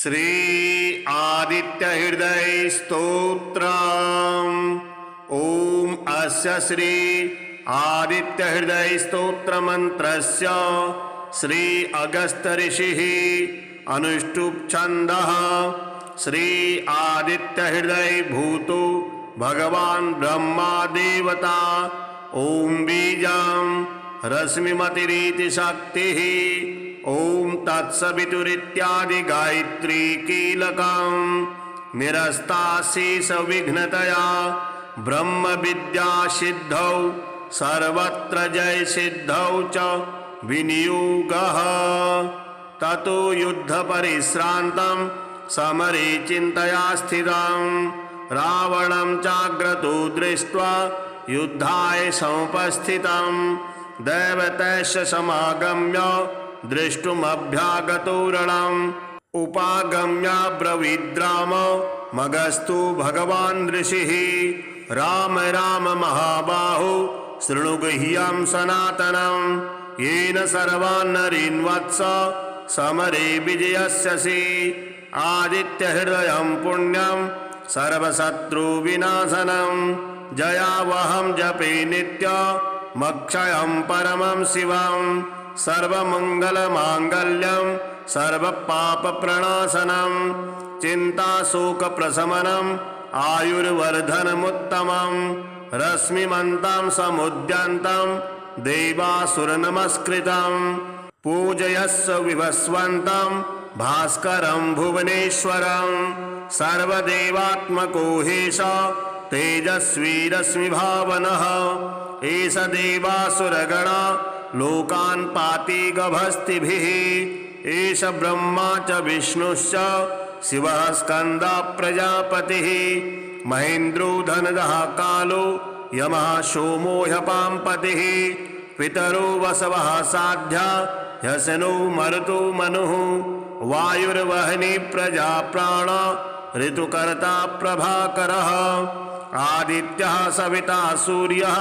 श्री आदित्य हृदय स्तोत्रम्। ओम अस्य श्री आदित्य हृदय स्तोत्र मंत्रस्य श्री अगस्त्य ऋषिः अनुष्टुप् छन्दः। श्री आदित्य हृदय भूतो भगवान ब्रह्मा देवता। ओम बीजं रश्मिमतिरीति शक्तिः। ओम तत्सवितुरित्यादि गायत्री कीलकं निरस्ताशीष विघ्नतया ब्रह्म विद्या सिद्धौ सर्वत्र जय सिद्धौ च विनियोगः। ततो युद्ध परिश्रान्तं समरे चिन्तया स्थितं रावणं चाग्रतो दृष्ट्वा युद्धाय समुपस्थितं दैवतैश्च समागम्य दृष्टुमभ्यागतो रणम् उपागम्य ब्रवीद्राम मगस्तु भगवान् ऋषिः राम राम महाबाहो शृणु गुह्यं सनातनं येन सर्वान् नरीन् वत्स समरे विजयस्यसि। आदित्य हृदयं पुण्यं सर्वशत्रुविनाशनं जयावहं जपे नित्यमक्षयं परमं शिवम् सर्वमंगलमांगल्यं सर्वपापप्रणाशनं चिन्ताशोकप्रशमनम् आयुर्वर्धनमुत्तमं रश्मिमन्तं समुद्यन्तं देवासुरनमस्कृतं पूजयस्व विभस्वन्तं भास्करं भुवनेश्वरं सर्वदेवात्मको हेश तेजस्वी रश्मिभावनः एष देवासुरगणा लोकान् पाति गभस्तिभिः। एष ब्रह्मा च विष्णुश्च शिवः स्कन्दः प्रजापतिः महेन्द्रो धनदः कालो यमः सोमो ह्यपाम्पतिः पितरो वसवः साध्या ह्यसनो मरुतो मनुः वायुर्वहनी प्रजा प्राण ऋतुकर्ता प्रभाकरः आदित्यः सविता सूर्यः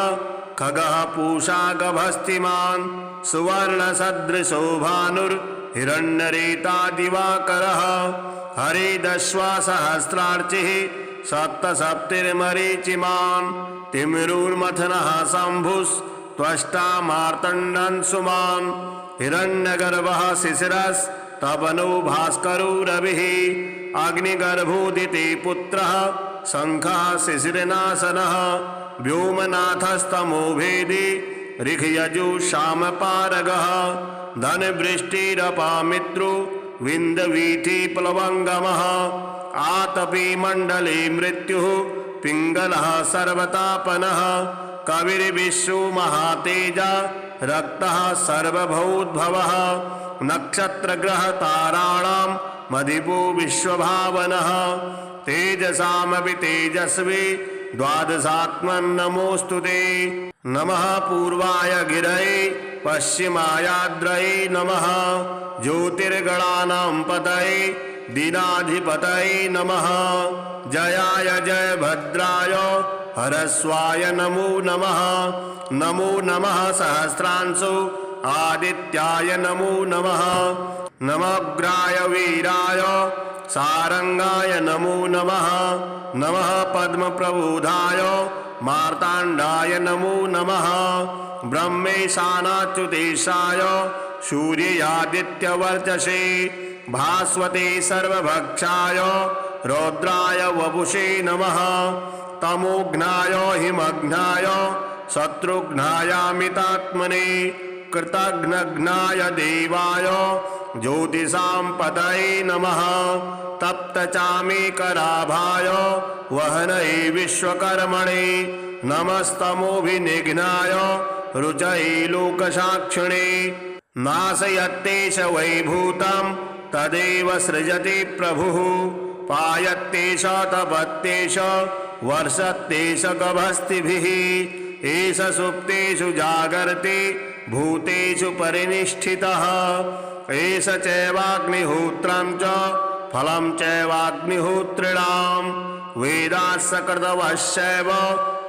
खगः पूषा गभस्तिमान् सुवर्णसदृशो भानुर्हिरण्यरेता दिवाकरः हरिदश्वा सहस्रार्चिः सप्तसप्तिर्मरीचिमान् तिमिरुर्मथनः शम्भुस्त्वष्टा मार्तण्डन् सुमान् हिरण्यगर्भः शिशिरस्तपनो भास्करो रविः अग्निगर्भोदिते पुत्रः शङ्खः शिशिरनाशनः व्योमनाथस्तमो भेदी ऋखयजु श्यामपारगः धनवृष्टिरपामित्रो विन्दवीथि प्लवङ्गमः आतपी मण्डले मृत्युः पिङ्गलः सर्वतापनः कविर्विश्वो महातेजा रक्तः सर्वभूद्भवः नक्षत्रग्रहताराणां मधिपो विश्वभावनः तेजसामपि तेजस्वी द्वादशात्मन् ते नमः पूर्वाय गिरये पश्चिमायाद्रये नमः ज्योतिर्गणानां पतये दीनाधिपतये नमः जयाय जयभद्राय हरस्वाय नमो नमः नमो नमः सहस्रांशो आदित्याय नमो नमः नमोग्राय वीराय सारंगाय नमो नमः नमः पद्मप्रबोधाय मार्ताण्डाय नमो नमः ब्रह्मेशानाच्युतेशाय सूर्यादित्यवर्चसे भास्वते सर्वभक्षाय रौद्राय वपुषे नमः तमोघ्नाय हिमघ्नाय शत्रुघ्नायामितात्मने कृतघ्नघ्नाय देवाय ज्योतिषां पतये नमः तप्तचामीकराभाय वहनये विश्वकर्मणे नमस्तमोभिनिघ्नाय रुचये लोकसाक्षिणे नाशयत्येष वैभूतं तदेव सृजति प्रभुः पायत्येष तपत्येष वर्षत्येष गभस्तिभिः एष सुप्तेषु जागर्ति भूतेषु परिनिष्ठितः एष चैवाग्निहोत्रं च फलं चैवाग्निहोत्रिणां वेदास्सकृतवश्चैव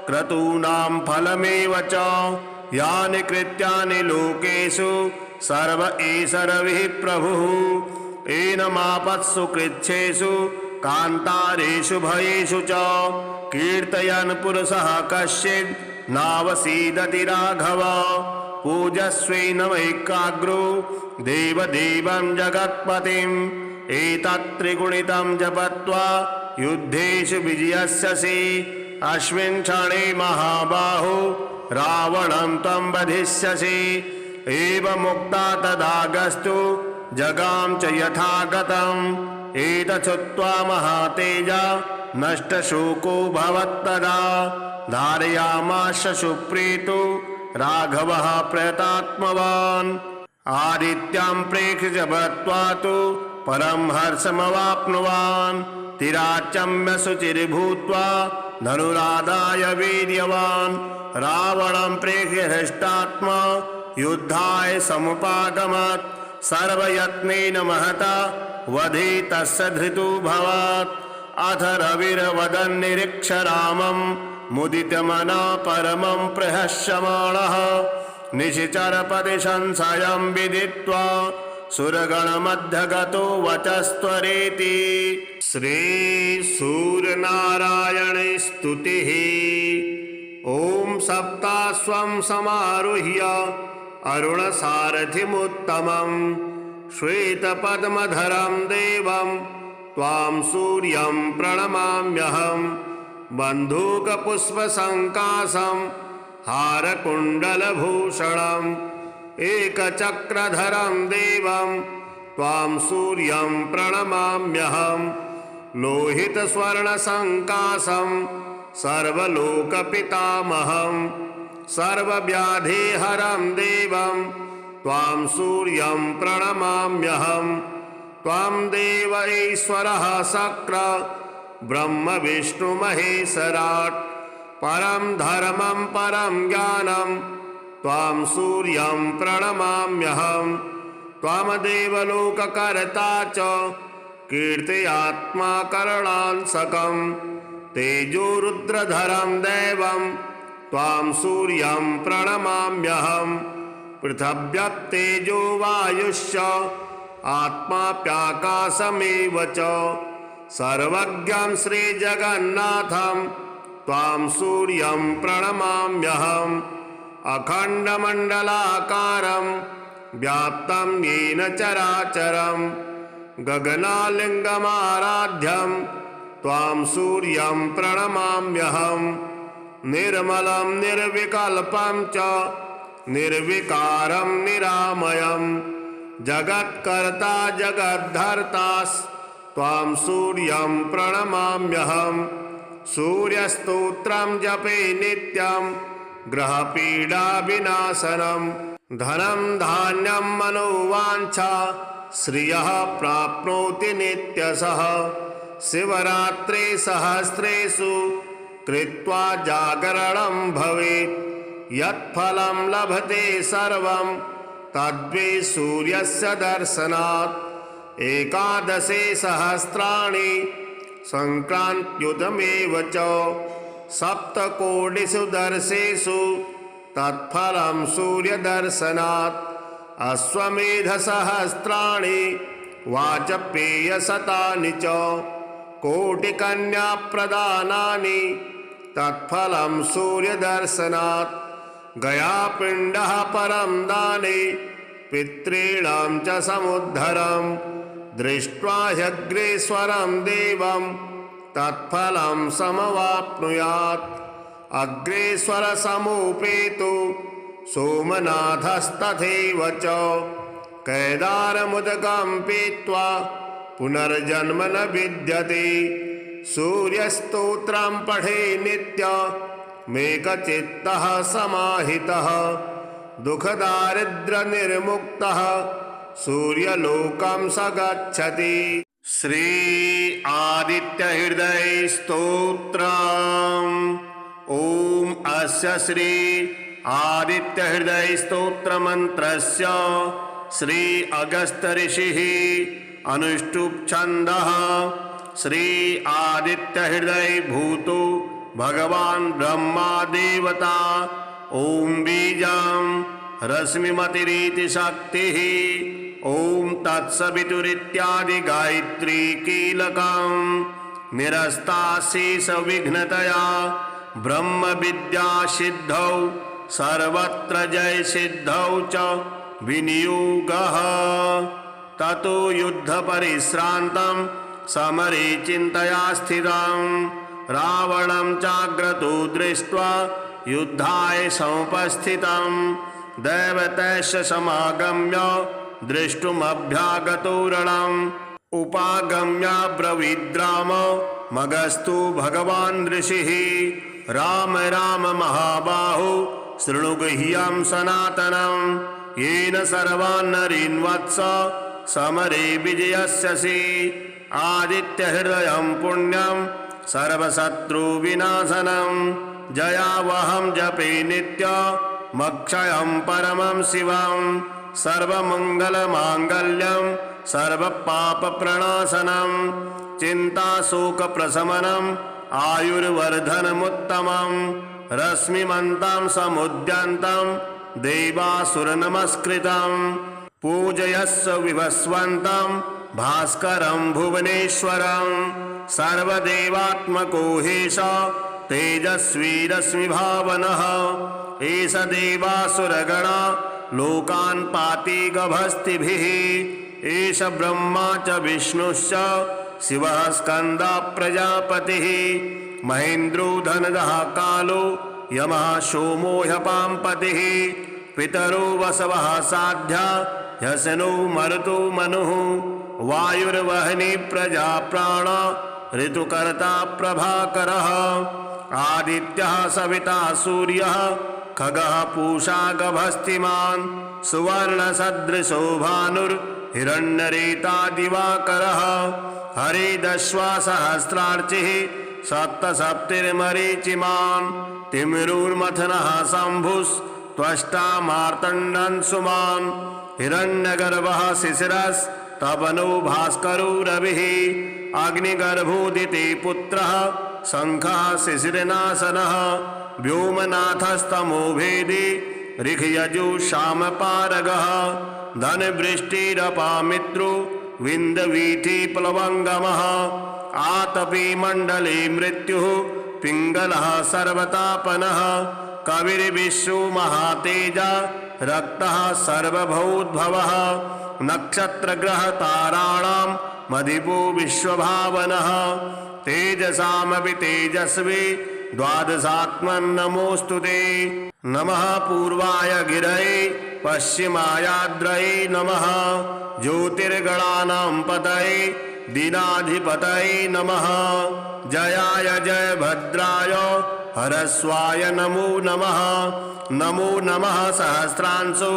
क्रतूनां फलमेव च यानि कृत्यानि लोकेषु सर्व एष रविः प्रभुः एनमापत्सु कृच्छेषु कान्तारेषु भयेषु च कीर्तयन् पुरुषः कश्चित् नावसीदति राघव पूजस्वेनमैकाग्रो देवदेवं जगत्पतिम् एतत्त्रिगुणितं जपत्वा युद्धेषु विजयस्यसि अस्मिन् क्षणे महाबाहो रावणं त्वं वधिष्यसि एवमुक्ता तदागस्तु जगाम च यथागतम् एतच्छ्रुत्वा महातेजा नष्टशोको भवत्तदा धारयामास सुप्रीतो राघवः प्रयतात्मवान् आदित्यं प्रेक्ष्य जपत्वा तु परं हर्षमवाप्नुवान् तिराचम्य शुचिर्भूत्वा धनुरादाय वीर्यवान् रावणं प्रेक्ष्य हृष्टात्मा युद्धाय समुपागमत् सर्वयत्नेन महता वधे तस्य धृतोऽभवत् अथ रविर्वदन् निरीक्ष रामं मुदितमना परमं प्रहस्यमाणः निशिचरपदि संशयं विदित्वा सुरगणमध्यगतो वचस्त्वरेति। श्रीसूर्यनारायणे स्तुतिः। ॐ सप्ताश्वं समारुह्य अरुणसारथिमुत्तमं श्वेतपद्मधरं देवं त्वां सूर्यं प्रणमाम्यहं बन्धूकपुष्पसङ्काशं हारकुण्डलभूषणम् एकचक्रधरं देवं त्वां सूर्यं प्रणमाम्यहं लोहितस्वर्णसङ्काशं सर्वलोकपितामहं सर्वव्याधिहरं देवं त्वां सूर्यं प्रणमाम्यहं त्वां देव ईश्वरः शक्र ब्रह्म विष्णु महेश्वराट् परं धर्मं परं ज्ञानं त्वां सूर्यं प्रणमाम्यहं त्वमदेव लोककर्ता च कीर्त्यात्मा करणांसकं तेजोरुद्रधरं दैवं त्वां सूर्यं प्रणमाम्यहं पृथिव्यप्तेजो वायुश्च आत्माप्याकाशमेव च सर्वज्ञं श्रीजगन्नाथं त्वां सूर्यं प्रणमाम्यहम् अखण्डमण्डलाकारं व्याप्तं येन चराचरं गगनालिङ्गमाराध्यं त्वां सूर्यं प्रणमाम्यहं निर्मलं निर्विकल्पं च निर्विकारं निरामयं जगत्कर्ता जगद्धर्ता त्वां सूर्यं प्रणमाम्यहं सूर्यस्तोत्रं जपे नित्यं ग्रहपीडाविनाशनं धनं धान्यं मनोवाञ्छा श्रियः प्राप्नोति नित्यशः शिवरात्रे सहस्रेषु कृत्वा जागरणं भवेत् यत्फलं लभते सर्वं तद्वै सूर्यस्य दर्शनात् एकादशे सहस्राणि संक्रान्त्युतमेव च सप्तकोटिषु दर्शेषु तत्फलं सूर्यदर्शनात् अश्वमेधसहस्राणि वाजपेयशतानि च कोटिकन्याप्रदानानि तत्फलं सूर्यदर्शनात् गयापिण्डः परं दाने पितॄणां च समुद्धरं दृष्ट्वा ह्यग्रेश्वरं देवं तत्फलं समवाप्नुयात् अग्रेश्वरसमुपेतु सोमनाथस्तथैव च कैदारमुदकं पीत्वा पुनर्जन्म न विद्यते सूर्यस्तोत्रं पठे नित्यमेकचित्तः समाहितः दुःखदारिद्र्यनिर्मुक्तः सूर्यलोकं स गच्छति। श्री आदित्य हृदय स्तोत्रम्। ओम अस्य श्री आदित्य हृदय स्तोत्र मंत्रस्य श्री अगस्त्य ऋषिः अनुष्टुप् छन्दः श्री आदित्य हृदय भूतो भगवान् ब्रह्मा देवता ओम बीजं रश्मिमतिरीति शक्तिः ॐ तत्सवितुरित्यादि गायत्री कीलकं निरस्ताशेष विघ्नतया ब्रह्म विद्या सिद्धौ सर्वत्र जय सिद्धौ च विनियोगः ततो युद्ध परिश्रान्तं समरे चिन्तया स्थितं रावणं चाग्रतो दृष्ट्वा युद्धाय समुपस्थितं दैवतैश्च समागम्य दृष्टुमभ्यागतो रणम् उपागम्य ब्रवीद्राम मगस्तु भगवान् ऋषिः राम राम महाबाहो शृणु गुह्यं सनातनं येन सर्वान् नरीन् वत्स समरे विजयस्यसि आदित्यहृदयं पुण्यं सर्वशत्रुविनाशनं जयावहं जपे नित्यमक्षयं परमं शिवं सर्वमङ्गलमाङ्गल्यं सर्वपापप्रणाशनं चिन्ताशोकप्रशमनम् आयुर्वर्धनमुत्तमं रश्मिमन्तं समुद्यन्तं देवासुरनमस्कृतं पूजयस्व विभस्वन्तं भास्करं भुवनेश्वरं सर्वदेवात्मको हेश तेजस्वी रश्मिभावनः एष देवासुरगणा लोकान् पाति गभस्तिभिः एष ब्रह्मा च विष्णुश्च शिवः स्कन्दः प्रजापतिः महेन्द्रो धनदः कालो यमः सोमो ह्यपाम्पतिः पितरो वसवः साध्या ह्यसनो मरुतो मनुः वायुर्वहनी प्रजा प्राण ऋतुकर्ता प्रभाकरः आदित्यः सविता सूर्यः खगः पूषा गभस्तिमान् सुवर्णसदृशो भानुर्हिरण्यरेता दिवाकरः हरिदश्वा सहस्रार्चिः सप्तसप्तिर्मरीचिमान् तिमिरुर्मथनः शम्भुस्त्वष्टा मार्तण्डन् सुमान् हिरण्यगर्भः शिशिरस्तपनो भास्करो रविः अग्निगर्भोदिते पुत्रः शङ्खः शिशिरनाशनः व्योमनाथस्तमो भेदी ऋखयजुषामपारगः धनवृष्टिरपामित्रो विन्दवीथिप्लवङ्गमः आतपी मण्डले मृत्युः पिङ्गलः सर्वतापनः कविर्विश्वो महातेजा रक्तः सर्वभूद्भवः नक्षत्रग्रहताराणां मदिपो विश्वभावनः तेजसामपि तेजस्वी द्वादशात्मन्नमोऽस्तु ते नमः पूर्वाय गिरये पश्चिमायाद्रये नमः ज्योतिर्गणानां पतये दीनाधिपतये नमः जयाय जयभद्राय हरस्वाय नमो नमः नमो नमः सहस्रांशो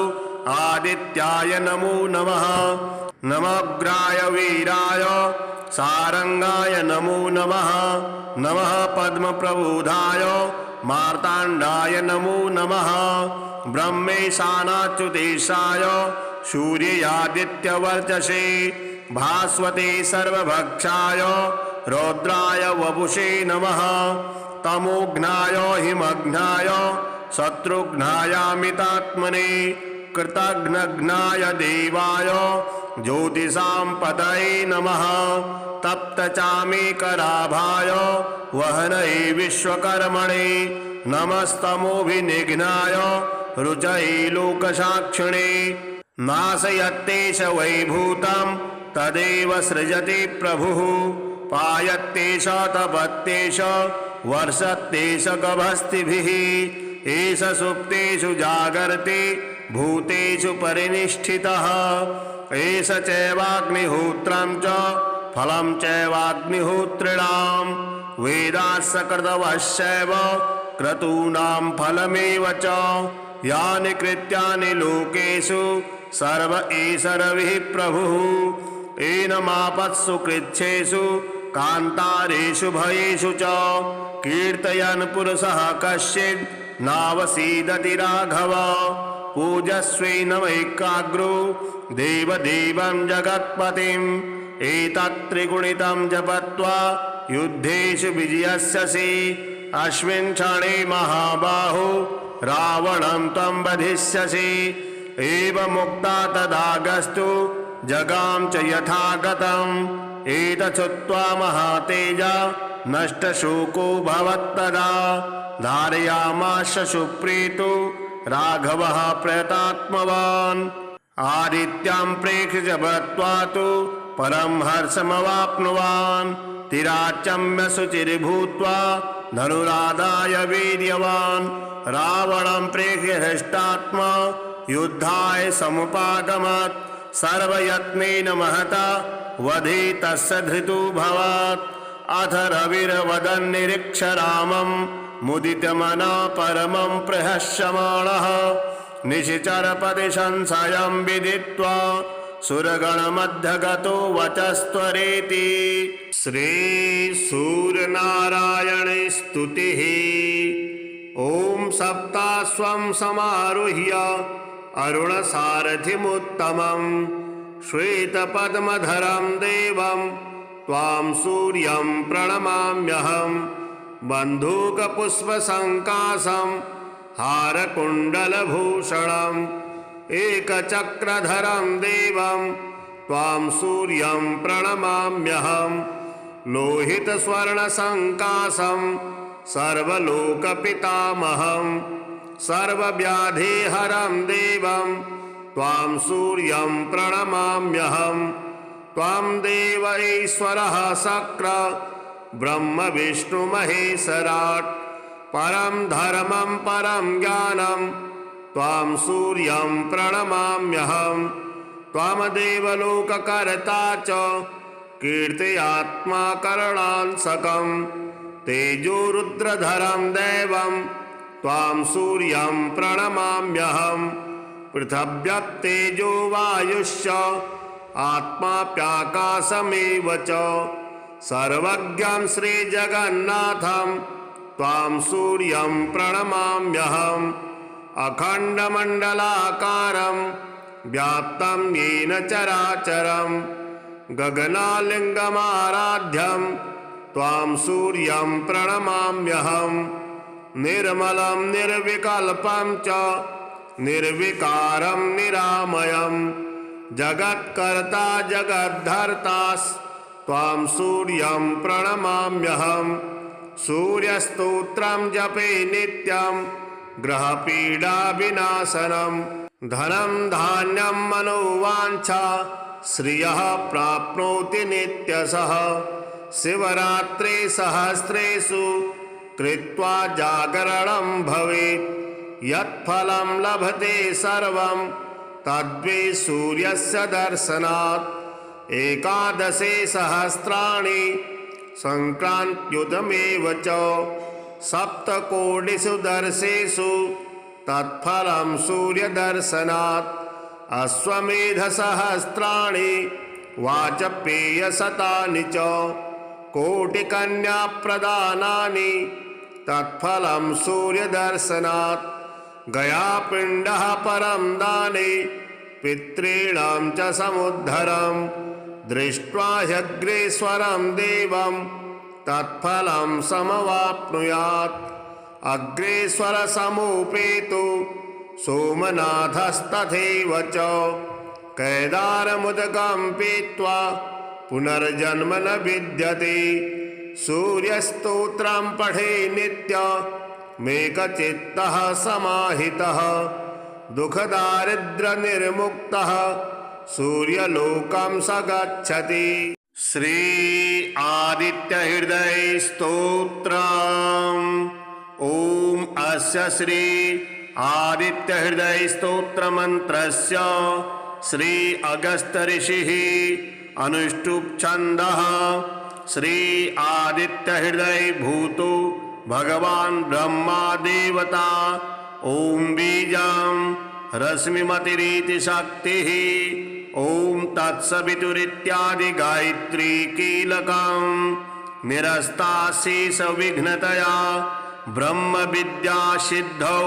आदित्याय नमो नमः नमोग्राय वीराय सारंगाय नमो नमः नमः पद्मप्रबोधाय मार्ताण्डाय नमो नमः ब्रह्मेशानाच्युतेशाय सूर्यादित्यवर्चसे भास्वते सर्वभक्षाय रौद्राय वपुषे नमः तमोघ्नाय हिमघ्नाय शत्रुघ्नायामितात्मने कृतघ्नघ्नाय देवाय ज्योतिषां पतये नमः तप्तचामीकराभाय वहनये विश्वकर्मणे नमस्तमोभिनिघ्नाय रुचये लोकसाक्षिणे नाशयत्तेष वैभूतं तदेव सृजति प्रभुः पायत्तेष तपत्तेष वर्षत्तेष गभस्तिभिः एष सुप्तेषु जागर्ति भूतेषु परिनिष्ठितः एष चैवाग्निहोत्रं च फलं चैवाग्निहोत्रिणां वेदाः कृतवश्चैव क्रतूनां फलमेव च यानि कृत्यानि लोकेषु सर्व एष रविः प्रभुः एनमापत्सु कृच्छेषु कान्तारेषु भयेषु च कीर्तयन् पुरुषः कश्चित् नावसीदति राघव पूजस्वेनमैकाग्रो देवदेवं जगत्पतिम् एतत्त्रिगुणितं जपत्वा युद्धेषु विजयस्यसि अस्मिन् क्षणे महाबाहो रावणं त्वं वधिष्यसि एवमुक्ता तदागस्तु जगाम च यथा गतम् एतच्छ्रुत्वा महातेजा नष्टशोको भवत्तदा धारयामास सुप्रीतो राघवः प्रयतात्मवान् आदित्यां प्रेक्ष्य बत्वा तु परं हर्षमवाप्नुवान् तिराचम्य शुचिर्भूत्वा धनुरादाय वीर्यवान् रावणं प्रेक्ष्य हृष्टात्मा युद्धाय समुपागमत् सर्वयत्नेन महता वधे तस्य धृतोऽभवत् अथ रविर्वदन् निरीक्ष्य रामं मुदितमनः परमं प्रहस्यमाणः निशिचरपदि संशयं विदित्वा सुरगणमध्यगतो वचस्त्वरेति। श्रीसूर्यनारायणे स्तुतिः। ॐ सप्ताश्वं समारुह्य अरुणसारथिमुत्तमं श्वेतपद्मधरं देवं त्वां सूर्यं प्रणमाम्यहं बन्धूकपुष्पसङ्काशं हारकुण्डलभूषणम् एकचक्रधरं देवं त्वां सूर्यं प्रणमाम्यहं लोहितस्वर्णसङ्काशं सर्वलोकपितामहं सर्वव्याधिहरं देवं त्वां सूर्यं प्रणमाम्यहं त्वां देव ईश्वरः शक्र ब्रह्म विष्णु महेश्वराट् परं धर्मं परं ज्ञानं त्वां सूर्यं प्रणमाम्यहं त्वामदेव लोककर्ता च कीर्त्यात्मा करुणांशकं तेजोरुद्रधरं दैवं त्वां सूर्यं प्रणमाम्यहं पृथिव्यप्तेजो वायुश्च आत्माप्याकाशमेव च सर्वज्ञं श्रीजगन्नाथं त्वां सूर्यं प्रणमाम्यहम् अखण्डमण्डलाकारं व्याप्तं येन चराचरं गगनालिङ्गमाराध्यं त्वां सूर्यं प्रणमाम्यहं निर्मलं निर्विकल्पं च निर्विकारं निरामयं जगत्कर्ता जगद्धर्तास्त्वां सूर्यं प्रणमाम्यहं सूर्यस्तोत्रं जपे नित्यं ग्रहपीडाविनाशनं धनं धान्यं मनोवाञ्छा श्रियः प्राप्नोति नित्यशः शिवरात्रि सहस्रेषु कृत्वा जागरणं भवेत् यत्फलं लभते सर्वं तद्वै सूर्यस्य दर्शनात् एकादशे सहस्राणि संक्रान्त्युदमेव च सप्तकोटिषु दर्शेषु तत्फलं सूर्यदर्शनात् अश्वमेधसहस्राणि वाजपेयशतानि च कोटिकन्याप्रदानानि तत्फलं सूर्यदर्शनात् गयापिण्डः परं दाने पितॄणां च समुद्धरं दृष्ट्वा ह्यग्रेश्वरं देवं तत्फलं समवाप्नुयात् अग्रेश्वरसमुपेतु सोमनाथस्तथैव च कैदारमुदकं पीत्वा पुनर्जन्म न विद्यते सूर्यस्तोत्रं पठे नित्यमेकचित्तः समाहितः दुःखदारिद्र्यनिर्मुक्तः सूर्यलोकं स गच्छति। श्री आदित्य हृदय स्तोत्रम्। ओम अस्य श्री आदित्य हृदय स्तोत्र मंत्रस्य श्री अगस्त्य ऋषिः अनुष्टुप् छन्दः श्री आदित्य हृदय भूतो भगवान ब्रह्मा देवता ओम बीजं रश्मिमतिरीति शक्तिः ओम तत्सवितुरित्यादि गायत्री कीलकं निरस्ताशीष विघ्नतया ब्रह्म विद्या सिद्धौ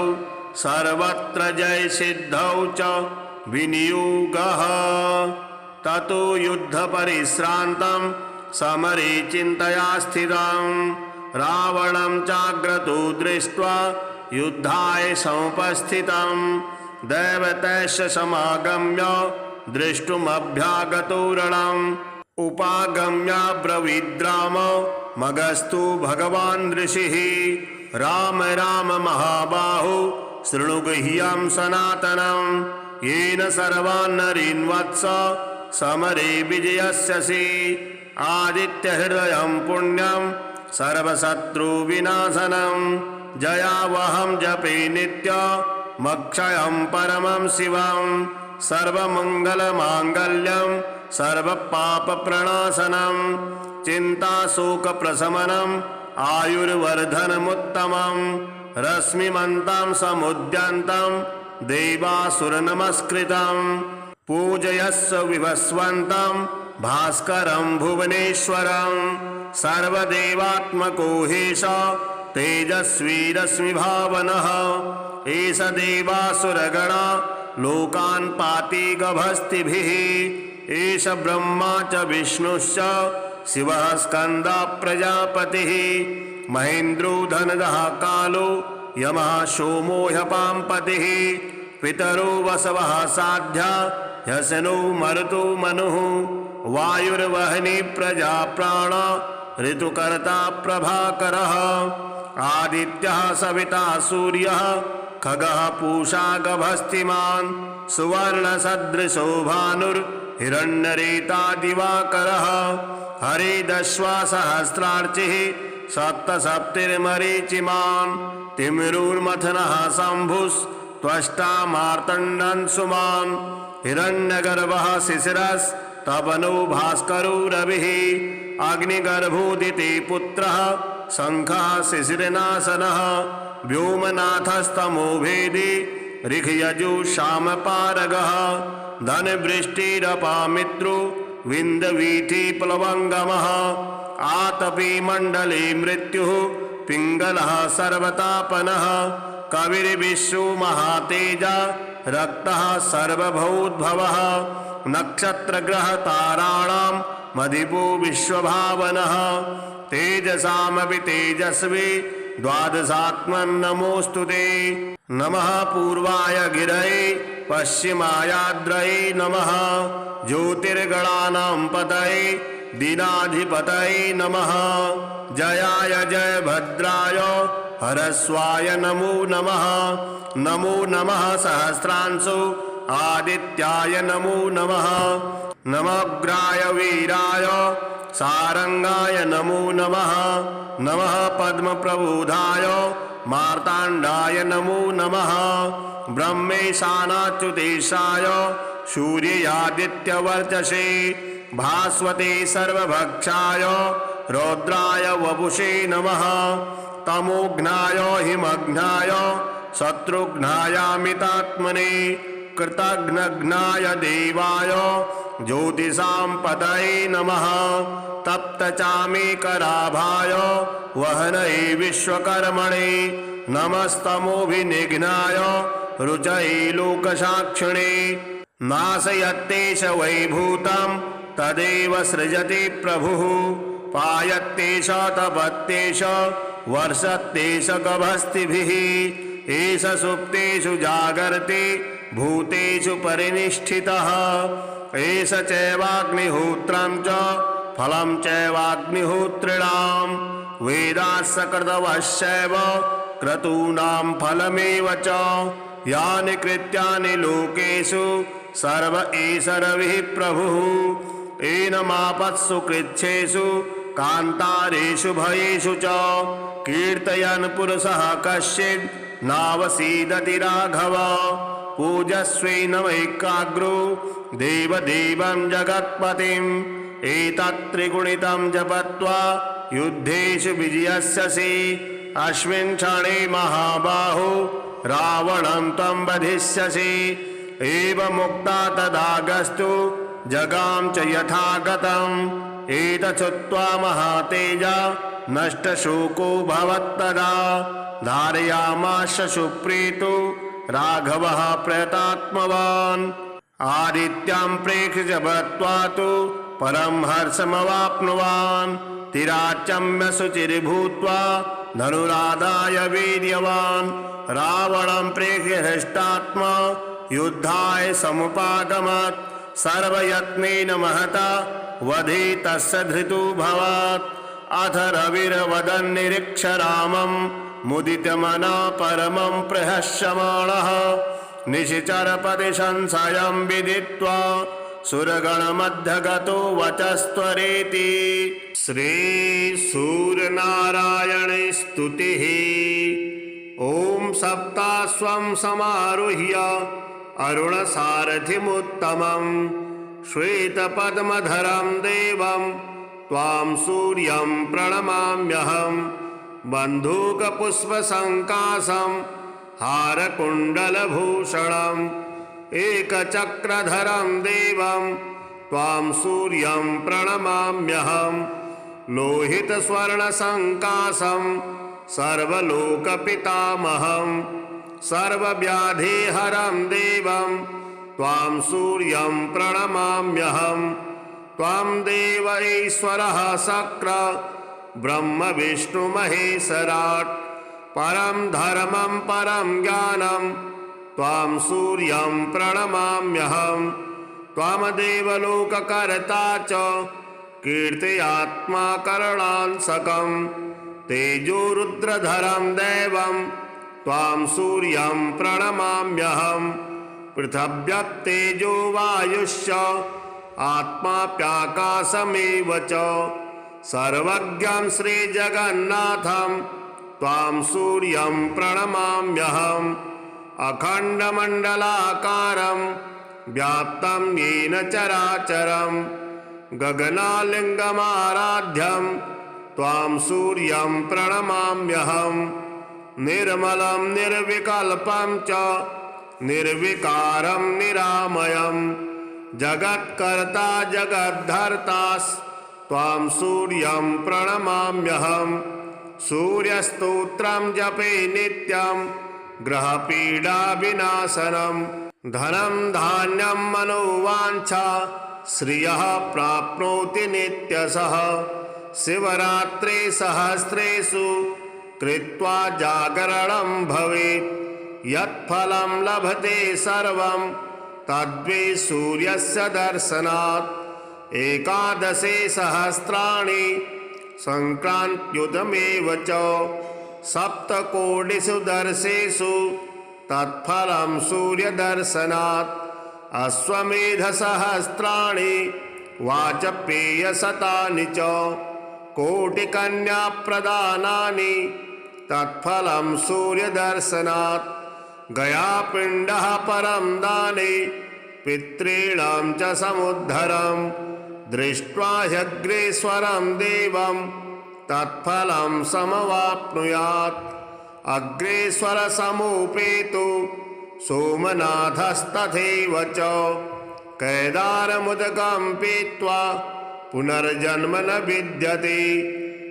सर्वत्र जय सिद्धौ च विनियोगः ततो युद्ध परिश्रान्तं समरे चिन्तया स्थितं रावणं चाग्रतो दृष्ट्वा युद्धाय समुपस्थितं दैवतैश्च समागम्य द्रष्टुमभ्यागतो रणम् उपागम्याब्रवीद्राम मगस्तु भगवान् ऋषिः राम राम महाबाहो शृणु गुह्यं सनातनं येन सर्वान् नरीन् वत्स समरे विजयस्यसि आदित्यहृदयं पुण्यं सर्वशत्रुविनाशनं जयावहं जपे नित्यमक्षयं परमं शिवं सर्वमङ्गलमाङ्गल्यं सर्वपापप्रणाशनं चिन्ताशोकप्रशमनम् आयुर्वर्धनमुत्तमं रश्मिमन्तं समुद्यन्तं देवासुरनमस्कृतं पूजयस्व विवस्वन्तं भास्करं भुवनेश्वरं सर्वदेवात्मको हेश तेजस्वी रश्मिभावनः एष देवासुरगणा लोकान् पाति गभस्तिभिः एष ब्रह्मा च विष्णुश्च शिवः स्कन्दः प्रजापतिः महेन्द्रो धनदः कालो यमः सोमो ह्यपाम्पतिः पितरो वसवः साध्या ह्यसनो मरुतो मनुः वायुर्वह्नि प्रजा प्राण ऋतुकर्ता प्रभाकरः आदित्यः सविता सूर्यः खगः पूषा गभस्तिमान् सुवर्णसदृशो भानुर्हिरण्यरेता दिवाकरः हरिदश्वासहस्रार्चिः सप्तसप्तिर्मरीचिमान् तिमिरुर्मथनः शम्भुस्त्वष्टा मार्तण्डन्सुमान् हिरण्यगर्भः शिशिरस्तपनो भास्करो रविः अग्निगर्भोदिते पुत्रः शङ्खः शिशिरनाशनः व्योमनाथस्तमो भेदी ऋखयजुषामपारगः धनवृष्टिरपामित्रो विन्दवीथि प्लवङ्गमः आतपी मण्डले मृत्युः पिङ्गलः सर्वतापनः कविर्विश्वो महातेजा रक्तः सर्वभूद्भवः नक्षत्रग्रहताराणां मदिपो विश्वभावनः तेजसामपि तेजस्वी द्वादशात्मन्नमोऽस्तु ते नमः पूर्वाय गिरये पश्चिमायाद्रये नमः ज्योतिर्गणानां पतये दीनाधिपतये नमः जयाय जयभद्राय हरस्वाय नमो नमः नमो नमः सहस्रांशो आदित्याय नमो नमः नमोग्राय वीराय सारंगाय नमो नमः नमः पद्मप्रबोधाय मार्ताण्डाय नमो नमः ब्रह्मेशानाच्युतेशाय सूर्यादित्यवर्चसे भास्वते सर्वभक्षाय रौद्राय वपुषे नमः तमोघ्नाय हिमघ्नाय शत्रुघ्नायामितात्मने कृतघ्नघ्नाय देवाय ज्योतिषां पतये नमः तप्तचामीकराभाय वहनये विश्वकर्मणे नमस्तमोभिनिघ्नाय रुचये लोकसाक्षिणे नाशयत्तेष वैभूतं तदेव सृजति प्रभुः पायत्तेष तपत्तेष वर्षत्तेष गभस्तिभिः एष सुप्तेषु जागर्ति भूतेषु परिनिष्ठितः एष चैवाग्निहोत्रं च फलं चैवाग्निहोत्रिणां वेदाः सकृतवश्चैव क्रतूनां फलमेव च यानि कृत्यानि लोकेषु सर्व एष रविः प्रभुः एनमापत्सु कृच्छेषु कान्तारेषु भयेषु च कीर्तयन् पुरुषः कश्चित् नावसीदति राघव पूजस्वेनमैकाग्रो देवदेवं जगत्पतिम् एतत्त्रिगुणितं जपत्वा युद्धेषु विजयस्यसि अस्मिन् क्षणे महाबाहो रावणं त्वं वधिष्यसि एवमुक्ता तदागस्तु जगाम च यथागतम् एतच्छ्रुत्वा महातेजा नष्टशोको भवत्तदा धारयामास सुप्रीतो राघवः प्रयतात्मवान् आदित्यं प्रेक्ष्य जपत्वा तु परं हर्षमवाप्नुवान् तिराचम्य शुचिर्भूत्वा धनुरादाय वीर्यवान् रावणं प्रेक्ष्य हृष्टात्मा युद्धाय समुपागमत् सर्वयत्नेन महता वधे तस्य धृतोऽभवत्। अथ रविर्वदन्निरीक्ष रामं मुदितमनः परमं प्रहस्यमाणः निशिचरपदि संशयं विदित्वा सुरगणमध्यगतो वचस्त्वरेति। श्रीसूर्यनारायणे स्तुतिः। ॐ सप्ताश्वं समारुह्य अरुणसारथिमुत्तमं श्वेतपद्मधरं देवं त्वां सूर्यं प्रणमाम्यहं। बन्धूकपुष्पसङ्काशं हारकुण्डलभूषणम् एकचक्रधरं देवं त्वां सूर्यं प्रणमाम्यहं। लोहितस्वर्णसङ्काशं सर्वलोकपितामहं सर्वव्याधिहरं देवं त्वां सूर्यं प्रणमाम्यहं। त्वां देव ईश्वरः शक्र ब्रह्म विष्णु महेश्वराट् परं धर्मं परं ज्ञानं त्वां सूर्यं प्रणमाम्यहं। त्वामदेव लोककर्ता च कीर्त्यात्मा करणांसकं तेजोरुद्रधरं दैवं त्वां सूर्यं प्रणमाम्यहं। पृथिव्यप्तेजो वायुश्च आत्माप्याकाशमेव च सर्वज्ञं श्रीजगन्नाथं त्वां सूर्यं प्रणमाम्यहम्। अखण्डमण्डलाकारं व्याप्तं येन चराचरं गगनालिङ्गमाराध्यं त्वां सूर्यं प्रणमाम्यहं। निर्मलं निर्विकल्पं च निर्विकारं निरामयं जगत्कर्ता जगद्धर्तास्त्वां सूर्यं प्रणमाम्यहं। सूर्यस्तोत्रं जपे नित्यं ग्रहपीडाविनाशनं धनं धान्यं मनोवाञ्छा श्रियः प्राप्नोति नित्यशः। शिवरात्रि सहस्रेषु कृत्वा जागरणं भवेत् यत्फलं लभते सर्वं तद्वै सूर्यस्य दर्शनात्। एकादशे सहस्राणि संक्रान्त्युतमेव च सप्तकोटिषु दर्शेषु तत्फलं सूर्यदर्शनात्। अश्वमेधसहस्राणि वाजपेयशतानि च कोटिकन्याप्रदानानि तत्फलं सूर्यदर्शनात्। गयापिण्डः परं दाने पितॄणां च समुद्धरं दृष्ट्वा ह्यग्रेश्वरं देवं तत्फलं समवाप्नुयात्। अग्रेश्वरसमुपेतु सोमनाथस्तथैव च कैदारमुदकं पीत्वा पुनर्जन्म न विद्यते।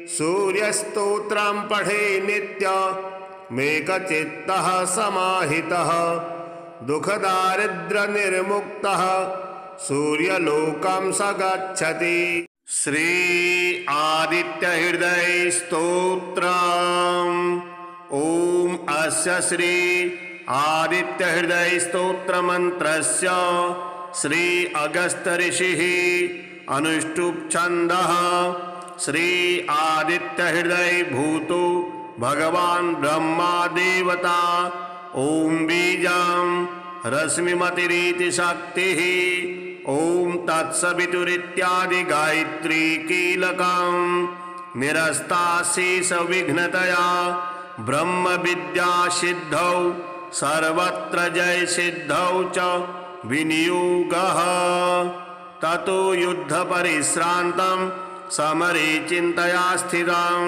सूर्यस्तोत्रं पठे नित्यमेकचित्तः समाहितः दुःखदारिद्र्यनिर्मुक्तः सूर्यलोकं स गच्छति। श्री आदित्यहृदय स्तोत्रम्। ॐ अस्य श्री आदित्यहृदय स्तोत्र मंत्रस्य श्री अगस्त्य ऋषिः अनुष्टुप् छन्दः। श्री आदित्यहृदय भूतो भगवान् ब्रह्मा देवता। ॐ बीजं रश्मिमतिरिति शक्तिः। ॐ तत्सवितुरित्यादि गायत्री कीलकं निरस्ताशेष विघ्नतया ब्रह्म विद्या सिद्धौ सर्वत्र जय सिद्धौ च विनियोगः। ततो युद्ध परिश्रान्तं समरे चिन्तया स्थितं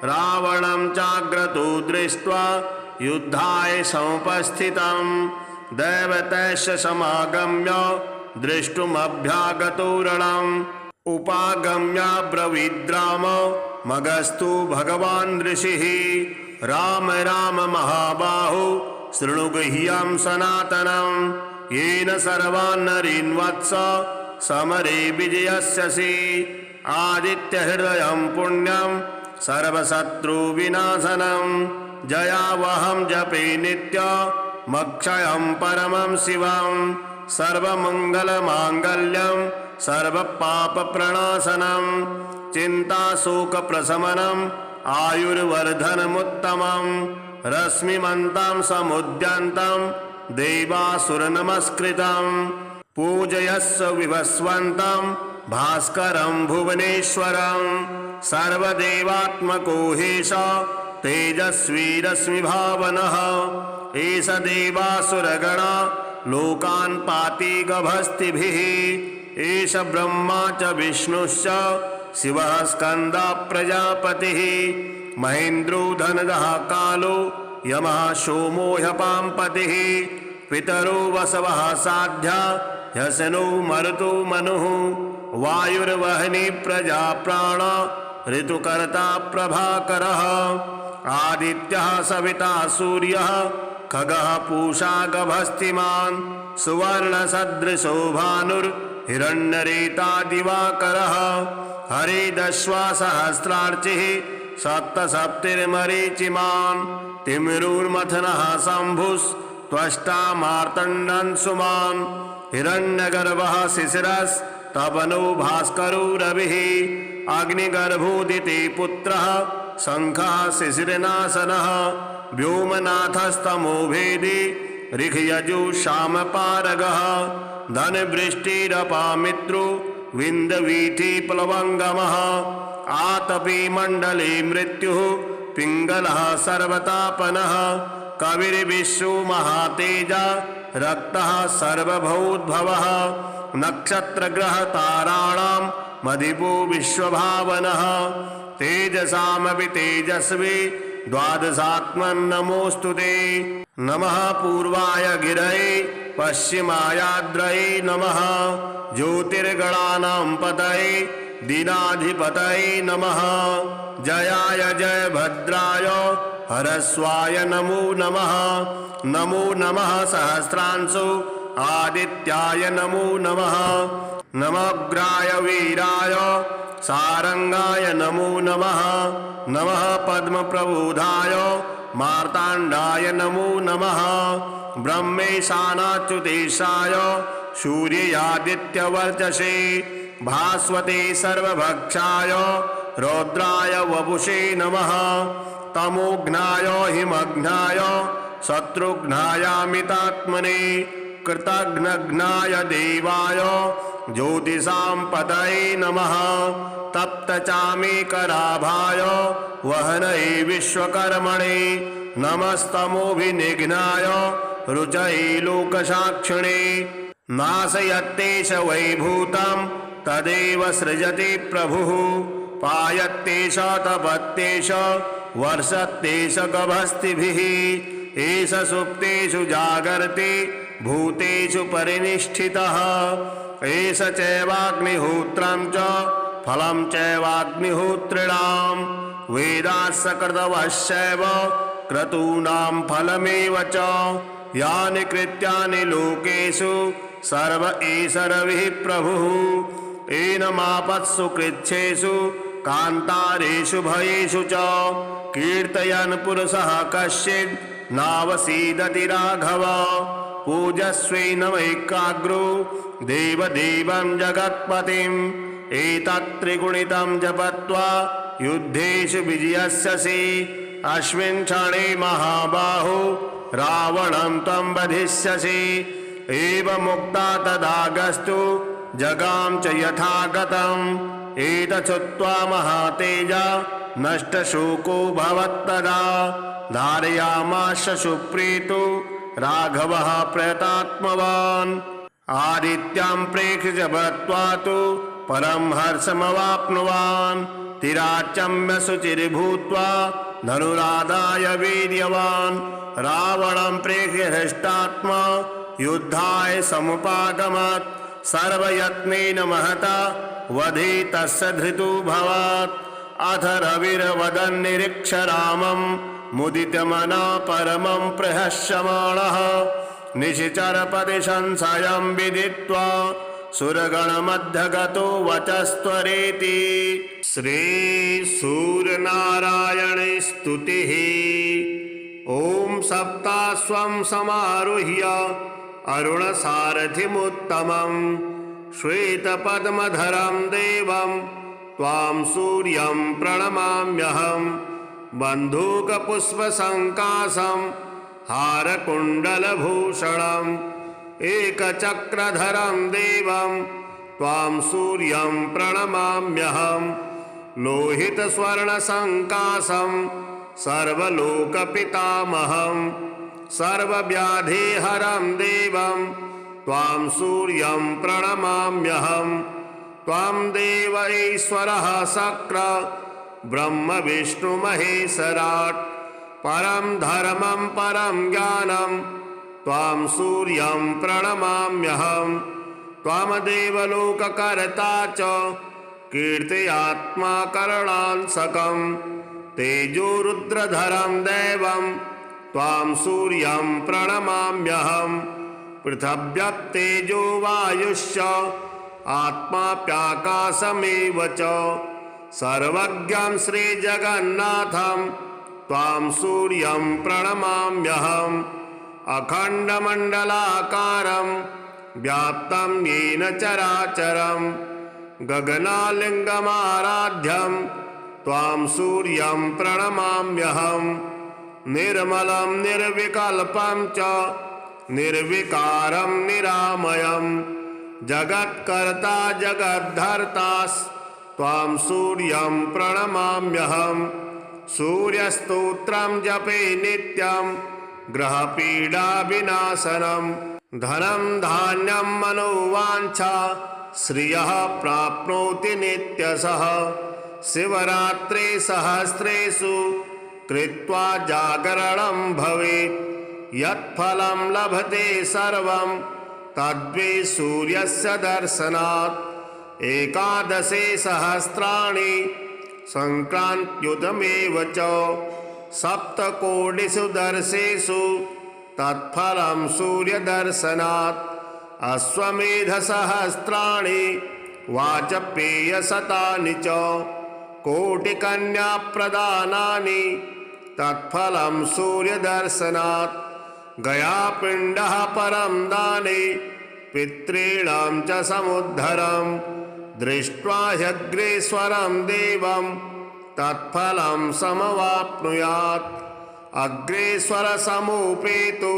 रावणं चाग्रतो दृष्ट्वा युद्धाय समुपस्थितं दैवतैश्च समागम्य दृष्टुमभ्यागतो रणम् उपागम्य ब्रवीद्राम मगस्तु भगवान् ऋषिः राम राम महाबाहो शृणु गुह्यं सनातनं येन सर्वान् नरीन् वत्स समरे विजयस्यसि। आदित्यहृदयं पुण्यं सर्वशत्रुविनाशनं जयावहं जपे नित्यमक्षयं परमं शिवं सर्वमङ्गलमाङ्गल्यं सर्वपापप्रणाशनं चिन्ताशोकप्रशमनम् आयुर्वर्धनमुत्तमं रश्मिमन्तं समुद्यन्तं देवासुरनमस्कृतं पूजयस्व विभस्वन्तं भास्करं भुवनेश्वरं सर्वदेवात्मको हेश तेजस्वी रश्मिभावनः एष देवासुरगणा लोकान् पाति गभस्तिभिः एष ब्रह्मा च विष्णुश्च शिवः स्कन्दः प्रजापतिः महेन्द्रो धनदः कालो यमः सोमो ह्यपाम्पतिः पितरो वसवः साध्या ह्यसनो मरुतो मनुः वायुर्वह्नि प्रजा प्राण ऋतुकर्ता प्रभाकरः आदित्यः सविता सूर्यः खगः पूषा गभस्तिमान् सुवर्णसदृशो भानुर्हिरण्यरेता दिवाकरः हरिदश्वा सहस्रार्चिः सप्तसप्तिर्मरीचिमान् तिमिरुर्मथनः शम्भुस्त्वष्टा मार्तण्डन्सुमान् हिरण्यगर्भः शिशिरस्तपनो भास्करो रविः अग्निगर्भोदिते पुत्रः शङ्खः शिशिरनाशनः व्योमनाथस्तमो भेदी ऋखयजुषामपारगः धनवृष्टिरपामित्रो विन्दवीथि प्लवङ्गमः आतपी मण्डले मृत्युः पिङ्गलः सर्वतापनः कविर्विश्वो महातेजा रक्तः सर्वभूद्भवः नक्षत्रग्रहताराणां मदिपो विश्वभावनः तेजसामपि तेजस्वी द्वादशात्मन्नमोऽस्तु ते नमः पूर्वाय गिरये पश्चिमायाद्रये नमः ज्योतिर्गणानां पतये दीनाधिपतये नमः जयाय जयभद्राय हरस्वाय नमो नमः नमो नमः सहस्रांशो आदित्याय नमो नमः नमोग्राय वीराय सारंगाय नमो नमः नमः पद्मप्रबोधाय मार्ताण्डाय नमो नमः ब्रह्मेशानाच्युतेशाय सूर्यादित्यवर्चसे भास्वते सर्वभक्षाय रौद्राय वपुषे नमः तमोघ्नाय हिमघ्नाय शत्रुघ्नायामितात्मने कृतघ्नघ्नाय देवाय ज्योतिषां पतये नमः तप्तचामेकराभाय वहनये विश्वकर्मणे नमस्तमोभिनिघ्नाय रुचये लोकसाक्षिणे नाशयत्तेष वैभूतं तदेव सृजति प्रभुः पायत्तेष तपत्तेष वर्षत्तेष गभस्तिभिः एष सुप्तेषु जागर्ति भूतेषु परिनिष्ठितः एष चैवाग्निहोत्रं च फलं चैवाग्निहोत्रिणां वेदास्सकृतवश्चैव क्रतूनां फलमेव च यानि कृत्यानि लोकेषु सर्व एष रविः प्रभुः एनमापत्सु कृच्छेषु कान्तारेषु भयेषु च कीर्तयन् पुरुषः कश्चित् नावसीदति राघव पूजस्वेनमैकाग्रो देवदेवं जगत्पतिम् एतत्त्रिगुणितं जपत्वा युद्धेषु विजयस्यसि अस्मिन् क्षणे महाबाहो रावणं त्वं वधिष्यसि एवमुक्ता तदागस्तु जगाम च यथागतम् एतच्छ्रुत्वा महातेजा नष्टशोको भवत्तदा धारयामास सुप्रीतो राघवः प्रयतात्मवान् आदित्यं प्रेक्ष्य जपत्वा तु परं हर्षमवाप्नुवान् तिराचम्य शुचिर्भूत्वा धनुरादाय वीर्यवान् रावणं प्रेक्ष्य हृष्टात्मा युद्धाय समुपागमत् सर्वयत्नेन महता वधे तस्य धृतोऽभवत् अथ रविर्वदन् निरीक्ष रामं मुदितमना परमं प्रहस्यमाणः निशिचरपदि संशयं विदित्वा सुरगणमध्यगतो वचस्त्वरेति। श्रीसूर्यनारायणे स्तुतिः। ॐ सप्ताश्वं समारुह्य अरुणसारथिमुत्तमं श्वेतपद्मधरं देवं त्वां सूर्यं प्रणमाम्यहं बन्धूकपुष्पसङ्काशं हारकुण्डलभूषणम् एकचक्रधरं देवं त्वां सूर्यं प्रणमाम्यहं लोहितस्वर्णसङ्काशं सर्वलोकपितामहं सर्वव्याधिहरं देवं त्वां सूर्यं प्रणमाम्यहं त्वां देव ईश्वरः शक्र ब्रह्म विष्णुमहेश्वराट् परं धर्मं परं ज्ञानं त्वां सूर्यं प्रणमाम्यहं त्वामदेव लोककर्ता च कीर्त्यात्मा करणांसकं तेजोरुद्रधरं दैवं त्वां सूर्यं प्रणमाम्यहं पृथिव्यप्तेजो वायुश्च आत्माप्याकाशमेव च सर्वज्ञं श्रीजगन्नाथं त्वां सूर्यं प्रणमाम्यहम् अखण्डमण्डलाकारं व्याप्तं येन चराचरं गगनालिङ्गमाराध्यं त्वां सूर्यं प्रणमाम्यहं निर्मलं निर्विकल्पं च निर्विकारं निरामयं जगत्कर्ता जगद्धर्तास्त्वां सूर्यं प्रणमाम्यहं सूर्यस्तोत्रं जपे नित्यं ग्रहपीडाविनाशनं धनं धान्यं मनोवाञ्छा श्रियः प्राप्नोति नित्यशः शिवरात्रि सहस्रेषु कृत्वा जागरणं भवेत् यत्फलं लभते सर्वं तद्वै सूर्यस्य दर्शनात् एकादशे सहस्राणि संक्रान्त्युतमेव च सप्तकोटिषु दर्शेषु तत्फलं सूर्यदर्शनात् अश्वमेधसहस्राणि वाजपेयशतानि च कोटिकन्याप्रदानानि तत्फलं सूर्यदर्शनात् गयापिण्डः परं दाने पितॄणां च समुद्धरं दृष्ट्वा ह्यग्रेश्वरं देवं तत्फलं समवाप्नुयात् अग्रेश्वरसमुपेतु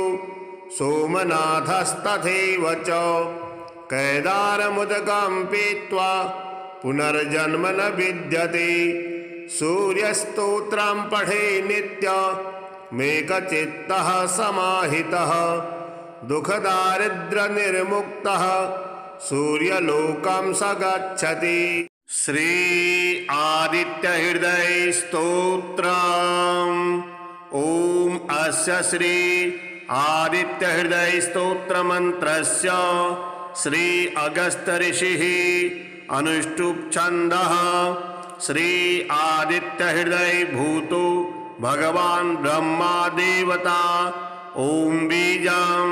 सोमनाथस्तथैव च कैदारमुदकं पीत्वा पुनर्जन्म न विद्यते सूर्यस्तोत्रं पठे नित्यमेकचित्तः समाहितः दुःखदारिद्र्यनिर्मुक्तः सूर्यलोकं स गच्छति। श्री आदित्यहृदय स्तोत्रम्। ओम अस्य श्री आदित्यहृदय स्तोत्र मंत्रस्य श्री अगस्त्य ऋषिः अनुष्टुप् छन्दः श्री आदित्यहृदय भूतो भगवान् ब्रह्मा देवता ओम बीजं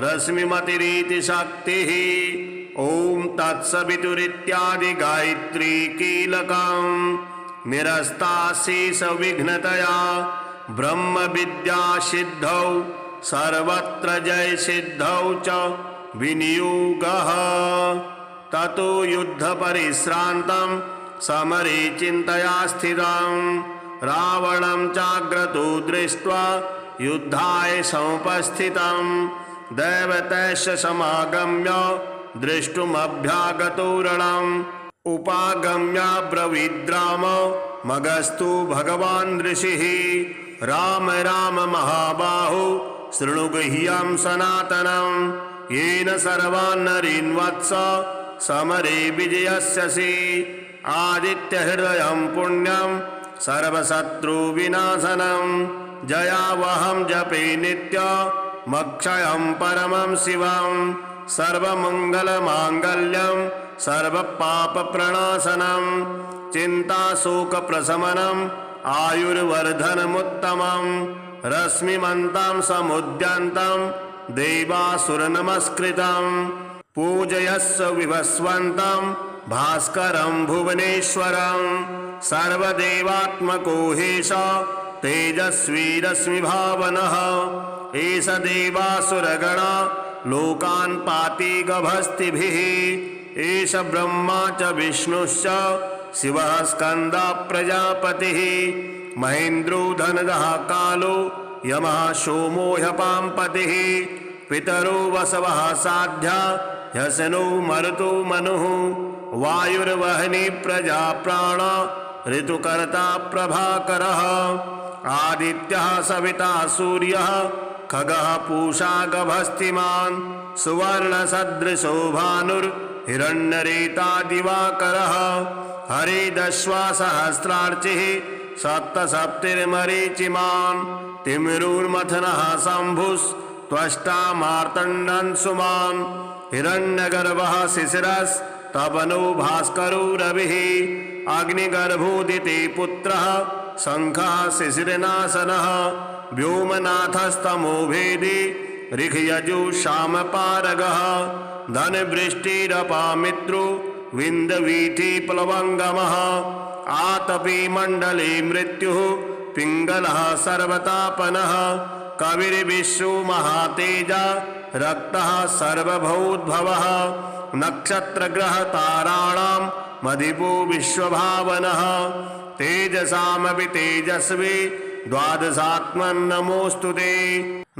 रश्मिमतिरिति शक्तिः ओम तत्सवितुरित्यादि गायत्री कीलकं निरस्ताशेष विघ्नतया ब्रह्म विद्या सिद्धौ सर्वत्र जय सिद्धौ च विनियोगः ततो युद्ध परिश्रान्तं समरे चिन्तया स्थितं रावणं चाग्रतो दृष्ट्वा युद्धाय समुपस्थितं दैवतैश्च समागम्य दृष्टुमभ्यागतो रणम् उपागम्य ब्रवीद्राम मगस्तु भगवान् ऋषिः राम राम महाबाहो शृणु गुह्यं सनातनं येन सर्वान् नरीन् वत्स समरे विजयस्यसि आदित्यहृदयं पुण्यं सर्वशत्रुविनाशनं जयावहं जपे नित्यमक्षयं परमं शिवं सर्वमङ्गलमाङ्गल्यं सर्वपापप्रणाशनं चिन्ताशोकप्रशमनम् आयुर्वर्धनमुत्तमं रश्मिमन्तं समुद्यन्तं देवासुरनमस्कृतं पूजयस्व विभस्वन्तं भास्करं भुवनेश्वरं सर्वदेवात्मको हेश तेजस्वी रश्मिभावनः एष देवासुरगण लोकान् पाति गभस्तिभिः एष ब्रह्मा च विष्णुश्च शिवः स्कन्दः प्रजापतिः महेन्द्रो धनदः कालो यमः सोमो ह्यपाम्पतिः पितरो वसवः साध्या ह्यसनो मरुतो मनुः वायुर्वहनी प्रजा प्राण ऋतुकर्ता प्रभाकरः आदित्यः सविता सूर्यः खगः पूषा गभस्तिमान् सुवर्णसदृशो भानुर्हिरण्यरेता दिवाकरः हरिदश्वा सहस्रार्चिः सप्तसप्तिर्मरीचिमान् तिमिरुर्मथनः शम्भुस्त्वष्टा मार्तण्डन्सुमान् हिरण्यगर्भः शिशिरस्तपनो भास्करो रविः अग्निगर्भोदिते पुत्रः शङ्खः शिशिरनाशनः व्योमनाथस्तमो भेदी ऋखयजुषामपारगः धनवृष्टिरपामित्रो विन्दवीथि प्लवङ्गमः आतपी मण्डले मृत्युः पिङ्गलः सर्वतापनः कविर्विश्वो महातेजा रक्तः सर्वभूद्भवः नक्षत्रग्रहताराणां मधिपो विश्वभावनः तेजसामपि तेजस्वी द्वादशात्मन्नमोऽस्तु ते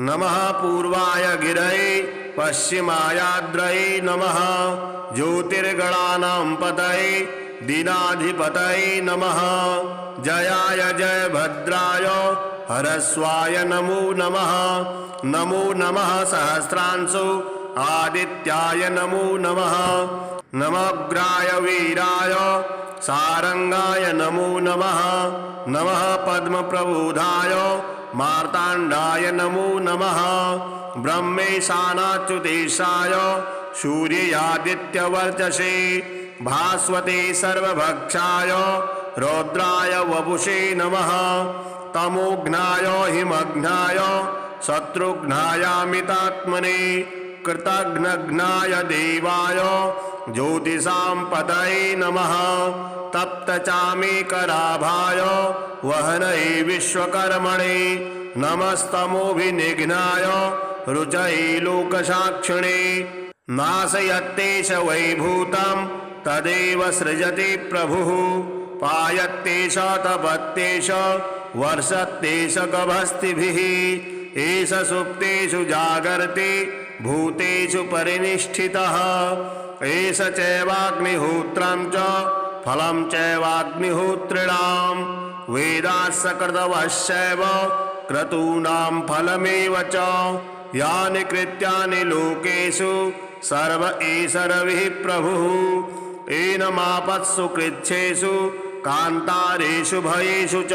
नमः पूर्वाय गिरये पश्चिमायाद्रये नमः ज्योतिर्गणानां पतये दीनाधिपतये नमः जयाय जयभद्राय हरस्वाय नमो नमः नमो नमः सहस्रांशो आदित्याय नमो नमः नमोग्राय वीराय सारंगाय नमो नमः नमः पद्मप्रबोधाय मार्ताण्डाय नमो नमः ब्रह्मेशानाच्युतेशाय सूर्यादित्यवर्चसे भास्वते सर्वभक्षाय रौद्राय वपुषे नमः तमोघ्नाय हिमघ्नाय शत्रुघ्नायामितात्मने कृतघ्नघ्नाय देवाय ज्योतिषां पतये नमः तप्तचामीकराभाय वहनये विश्वकर्मणे नमस्तमोभिनिघ्नाय रुचये लोकसाक्षिणे नाशयत्तेष वैभूतं तदेव सृजति प्रभुः पायत्तेष तपत्तेष वर्षत्तेष गभस्तिभिः एष सुप्तेषु जागर्ति भूतेषु परिनिष्ठितः एष चैवाग्निहोत्रं च फलं चैवाग्निहोत्रिणां वेदास्य कृतवश्चैव क्रतूनां फलमेव च यानि कृत्यानि लोकेषु सर्व एष रविः प्रभुः एनमापत्सु कृच्छेषु कान्तारेषु भयेषु च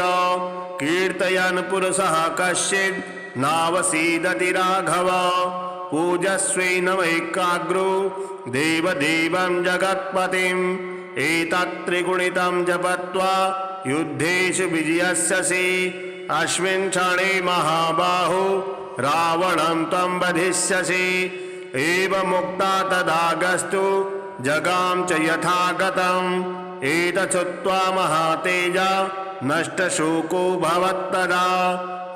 कीर्तयन् पुरुषः कश्चित् नावसीदति राघव पूजस्वेनमैकाग्रो देवदेवं जगत्पतिम् एतत्त्रिगुणितं जपत्वा युद्धेषु विजयस्यसि अस्मिन् क्षणे महाबाहो रावणं त्वं वधिष्यसि एवमुक्ता तदागस्तु जगाम च यथागतम् एतच्छ्रुत्वा महातेजा नष्टशोको भवत्तदा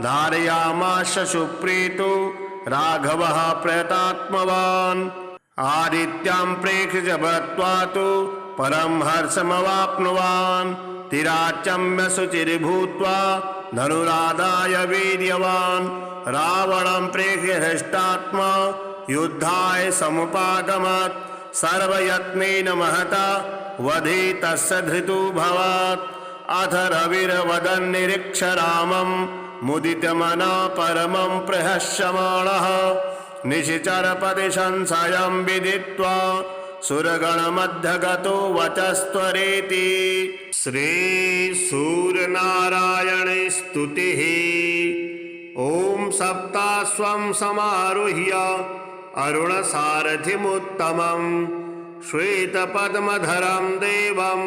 धारयामास सुप्रीतो राघवः प्रयतात्मवान् आदित्यं प्रेक्ष्य जपत्वा तु परं हर्षमवाप्नुवान् तिराचम्य शुचिर्भूत्वा धनुरादाय वीर्यवान् रावणं प्रेक्ष्य हृष्टात्मा युद्धाय समुपागमत् सर्वयत्नेन महता वधे तस्य धृतोऽभवत् अथ रविर्वदन् निरीक्ष रामं मुदितमना परमं प्रहस्यमाणः निशिचरपदि संशयं विदित्वा सुरगणमध्यगतो वचस्त्वरेति श्रीसूर्यनारायणे स्तुतिः। ॐ सप्ताश्वं समारुह्य अरुणसारथिमुत्तमं श्वेतपद्मधरं देवं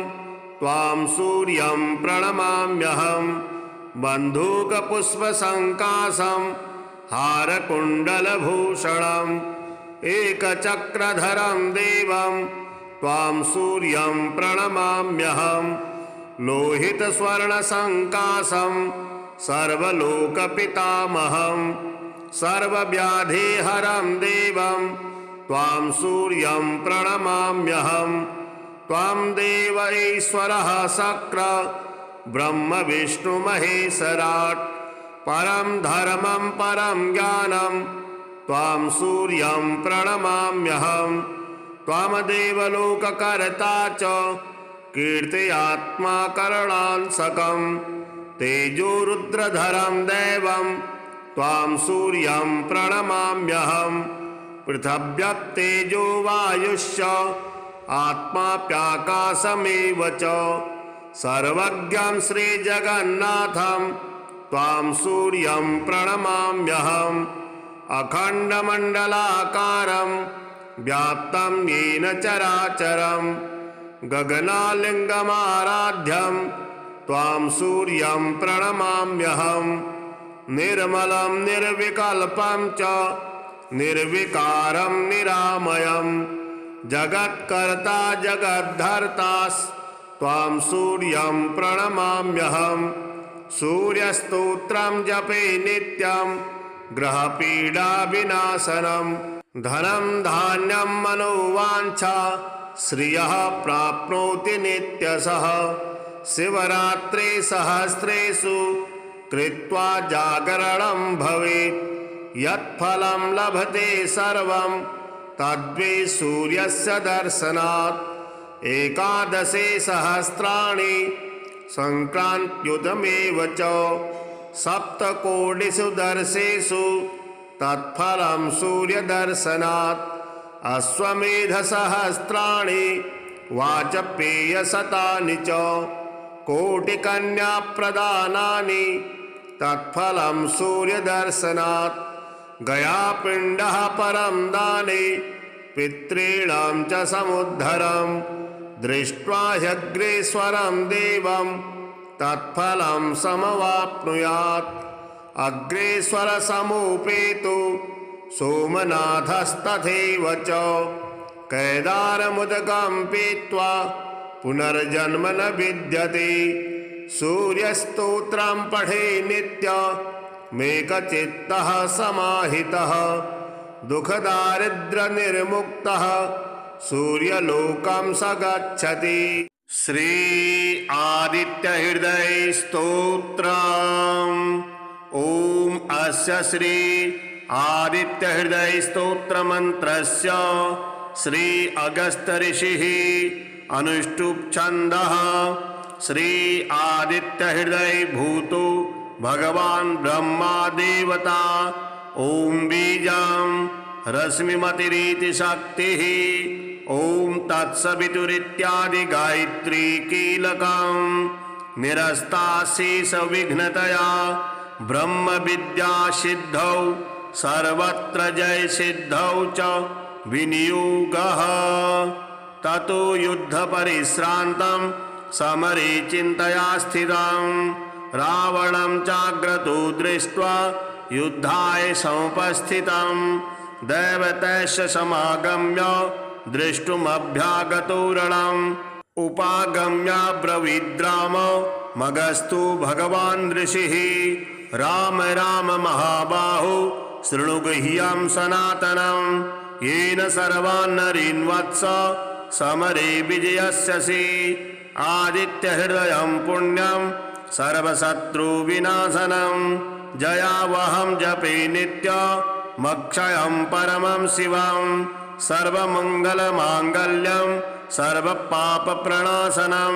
त्वां सूर्यं प्रणमाम्यहं बन्धूकपुष्पसङ्काशं हारकुण्डलभूषणम् एकचक्रधरं देवं त्वां सूर्यं प्रणमाम्यहं लोहितस्वर्णसङ्काशं सर्वलोकपितामहं सर्वव्याधिहरं देवं त्वां सूर्यं प्रणमाम्यहं। त्वां देव ईश्वरः शक्र ब्रह्म विष्णु महेश्वराट् परं धर्मं परं ज्ञानं त्वां सूर्यं प्रणमाम्यहं। त्वामदेव लोककर्ता च कीर्त्यात्मा करणांसकं तेजो रुद्रधरं दैवं त्वां सूर्यं प्रणमाम्यहं। पृथिव्यप्तेजो वायुश्च आत्माप्याकाशमेव च सर्वज्ञं श्रीजगन्नाथं त्वां सूर्यं प्रणमाम्यहम्। अखण्डमण्डलाकारं व्याप्तं येन चराचरं गगनालिङ्गमाराध्यं त्वां सूर्यं प्रणमाम्यहम्। निर्मलं निर्विकल्पं च निर्विकारं निरामयं जगत्कर्ता जगद्धर्तास्त्वां सूर्यं प्रणमाम्यहम्। सूर्यस्तोत्रं जपे नित्यं ग्रहपीडा विनाशनं धनं धान्यं मनोवाञ्छा श्रियः प्राप्नोति नित्यशः। शिवरात्रि सहस्रेषु कृत्वा जागरणं भवेत् यत्फलं लभते सर्वं तद्वै सूर्यस्य दर्शनात्। एकादशे सहस्राणि संक्रान्त्युतमेव च सप्तकोटिषु दर्शेषु तत्फलं सूर्यदर्शनात्। अश्वमेधसहस्राणि वाजपेयशतानि च कोटिकन्याप्रदानानि तत्फलं सूर्यदर्शनात्। गयापिण्डः परं दाने पितॄणां च समुद्धरं दृष्ट्वा ह्यग्रेश्वरं देवं तत्फलं समवाप्नुयात्। अग्रेश्वरसमुपेतु सोमनाथस्तथैव च कैदारमुदकं पीत्वा पुनर्जन्म न विद्यते। सूर्यस्तोत्रं पठे नित्यमेकचित्तः समाहितः दुःखदारिद्र्यनिर्मुक्तः सूर्यलोकं स गच्छति। श्री आदित्यहृदय स्तोत्रम्। ॐ अस्य श्री आदित्यहृदय स्तोत्र मंत्रस्य श्री अगस्त्य ऋषिः अनुष्टुप् छन्दः। श्री आदित्यहृदय भूतो भगवान् ब्रह्मा देवता। ॐ बीजं रश्मिमतिरिति शक्तिः। ॐ तत्सवितुरित्यादि गायत्री कीलकं निरस्ताशेष विघ्नतया ब्रह्म विद्या सिद्धौ सर्वत्र जय सिद्धौ च विनियोगः। ततो युद्ध परिश्रान्तं समरे चिन्तया स्थितं रावणं चाग्रतो दृष्ट्वा युद्धाय समुपस्थितं दैवतैश्च समागम्य दृष्टुमभ्यागतो रणम् उपागम्य ब्रवीद्राम मगस्तु भगवान् ऋषिः राम राम महाबाहो शृणु गुह्यं सनातनं येन सर्वान् नरीन् वत्स समरे विजयस्यसि। आदित्यहृदयं पुण्यं सर्वशत्रुविनाशनं जयावहं जपे नित्यमक्षयं परमं शिवं सर्वमङ्गलमाङ्गल्यं सर्वपापप्रणाशनं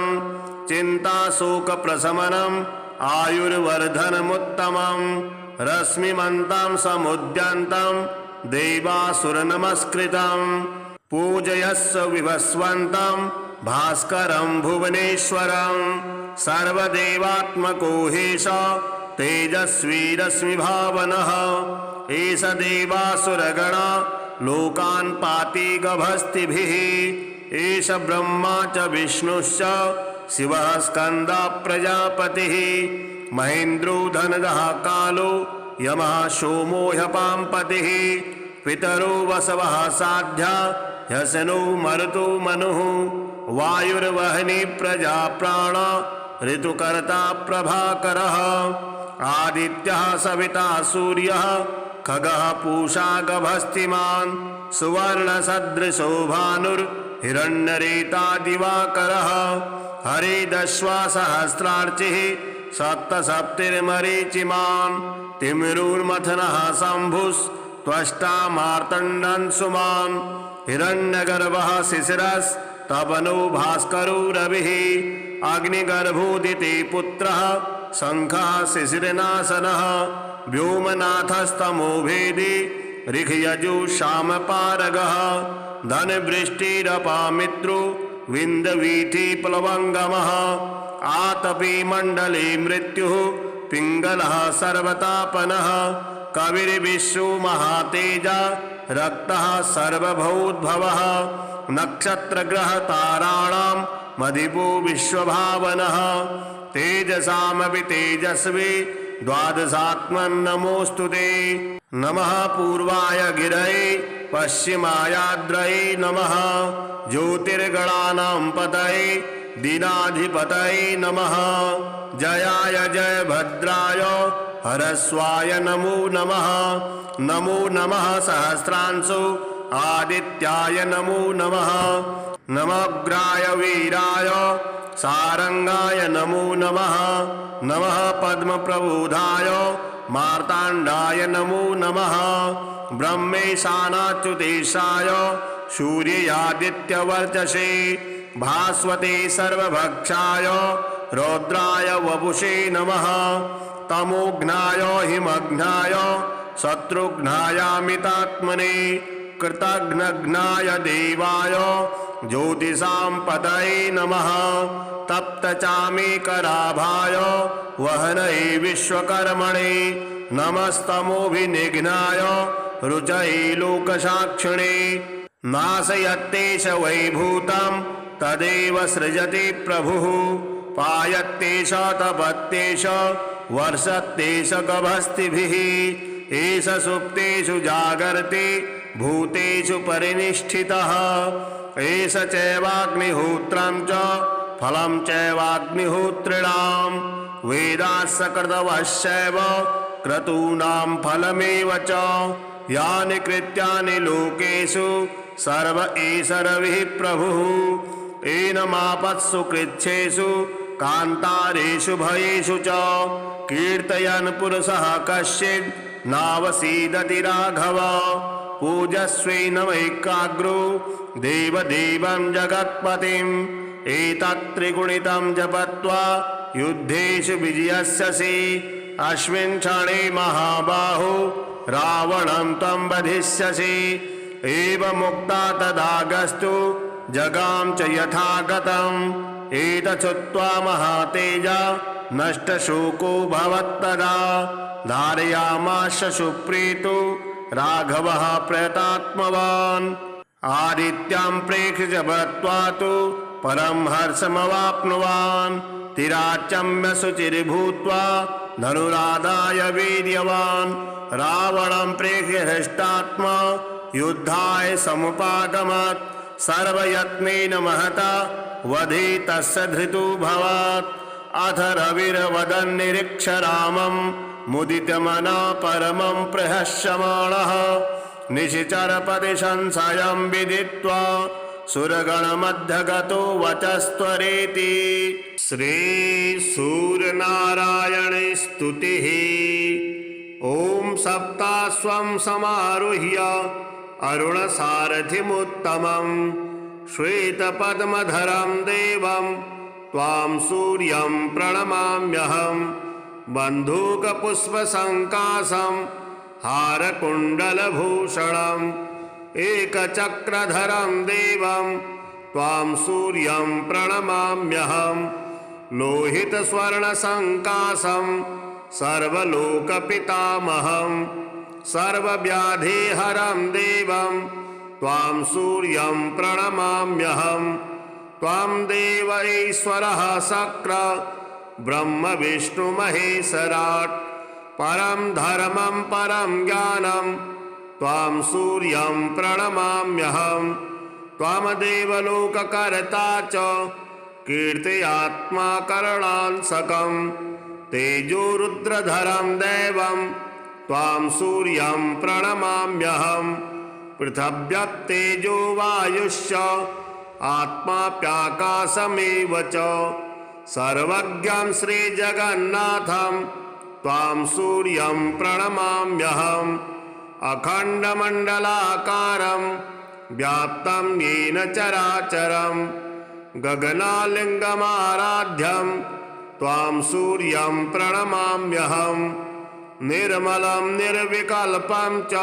चिन्ताशोकप्रशमनम् आयुर्वर्धनमुत्तमं रश्मिमन्तं समुद्यन्तं देवासुरनमस्कृतं पूजयस्व विभस्वन्तं भास्करं भुवनेश्वरं सर्वदेवात्मको हेश तेजस्वी रश्मिभावनः एष देवासुरगणा लोकान् पाति गभस्तिभिः एष ब्रह्मा च विष्णुश्च शिवः स्कन्दः प्रजापतिः महेन्द्रो धनदः कालो यमः सोमो ह्यपाम्पतिः पितरो वसवः साध्या ह्यसनो मरुतो मनुः वायुर्वहनी प्रजा प्राण ऋतुकर्ता प्रभाकरः आदित्यः सविता सूर्यः खगः पूषा गभस्तिमान् सुवर्णसदृशो भानुर्हिरण्यरेता दिवाकरः हरिदश्वा सहस्रार्चिः सप्तसप्तिर्मरीचिमान् तिमिरुर्मथनः शम्भुस्त्वष्टा मार्तण्डन्सुमान् हिरण्यगर्भः शिशिरस्तपनो भास्करो रविः अग्निगर्भोदिते पुत्रः शङ्खः शिशिरनाशनः व्योमनाथस्तमो भेदी ऋखयजुषामपारगः धनवृष्टिरपामित्रो विन्दवीथि प्लवङ्गमः आतपी मण्डले मृत्युः पिङ्गलः सर्वतापनः कविर्विश्वो महातेजा रक्तः सर्वभूद्भवः नक्षत्रग्रहताराणां मधिपो विश्वभावनः तेजसामपि तेजस्वी द्वादशात्मन्नमोऽस्तु ते नमः पूर्वाय गिरये पश्चिमायाद्रये नमः ज्योतिर्गणानां पतये दीनाधिपतये नमः जयाय जयभद्राय हरस्वाय नमो नमः नमो नमः सहस्रांशो आदित्याय नमो नमः नमोग्राय वीराय सारंगाय नमो नमः नमः पद्मप्रबोधाय मार्ताण्डाय नमो नमः ब्रह्मेशानाच्युतेशाय सूर्यादित्यवर्चसे भास्वते सर्वभक्षाय रौद्राय वपुषे नमः तमोघ्नाय हिमघ्नाय शत्रुघ्नायामितात्मने कृतघ्नघ्नाय देवाय ज्योतिषां पतये नमः तप्तचामीकराभाय वहनये विश्वकर्मणे नमस्तमोभिनिघ्नाय रुचये लोकसाक्षिणे नाशयत्येष वैभूतं तदेव सृजति प्रभुः पायत्येष तपत्येष वर्षत्येष गभस्तिभिः एष सुप्तेषु जागर्ति भूतेषु परिनिष्ठितः एष चैवाग्निहोत्रं च फलं चैवाग्निहोत्रिणां वेदास्सकृतवश्चैव क्रतूनां फलमेव च यानि कृत्यानि लोकेषु सर्व एष रविः प्रभुः एनमापत्सु कृच्छेषु कान्तारेषु भयेषु च कीर्तयन् पुरुषः कश्चित् नावसीदति राघव पूजस्वेनमैकाग्रो देवदेवं जगत्पतिम् एतत्त्रिगुणितं जपत्वा युद्धेषु विजयस्यसि अस्मिन् क्षणे महाबाहो रावणं त्वं वधिष्यसि एवमुक्ता तदागस्तु जगाम च यथागतम् एतच्छ्रुत्वा महातेजा नष्टशोको भवत्तदा धारयामास सुप्रीतो राघवः प्रयतात्मवान् आदित्यं प्रेक्ष्य बत्वा तु परं हर्षमवाप्नुवान् तिराचम्य शुचिर्भूत्वा धनुरादाय वीर्यवान् रावणं प्रेक्ष्य हृष्टात्मा युद्धाय समुपागमत् सर्वयत्नेन महता वधे तस्य धृतोऽभवत् अथ रविर्वदन् निरीक्ष रामं मुदितमना परमं प्रहस्यमाणः निशिचरपदि संशयं विदित्वा सुरगणमध्यगतो वचस्त्वरेति श्रीसूर्यनारायणे स्तुतिः। ॐ सप्ताश्वं समारुह्य अरुणसारथिमुत्तमं श्वेतपद्मधरं देवं त्वां सूर्यं प्रणमाम्यहं बन्धूकपुष्पसङ्काशं हारकुण्डलभूषणम् एकचक्रधरं देवं त्वां सूर्यं प्रणमाम्यहं लोहितस्वर्णसङ्काशं सर्वलोकपितामहं सर्वव्याधिहरं देवं त्वां सूर्यं प्रणमाम्यहं त्वां देव ईश्वरः शक्र ब्रह्म विष्णु महेश्वराट् परं धर्मं परं ज्ञानं त्वां सूर्यं प्रणमाम्यहं त्वामदेव लोककर्ता च कीर्त्यात्मा करणांसकं तेजो रुद्रधरं देवं त्वां सूर्यं प्रणमाम्यहं पृथिव्यप्तेजो वायुश्च आत्माप्याकाशमेव च सर्वज्ञं श्रीजगन्नाथं त्वां सूर्यं प्रणमाम्यहम् अखण्डमण्डलाकारं व्याप्तं येन चराचरं गगनालिङ्गमाराध्यं त्वां सूर्यं प्रणमाम्यहम् निर्मलं निर्विकल्पं च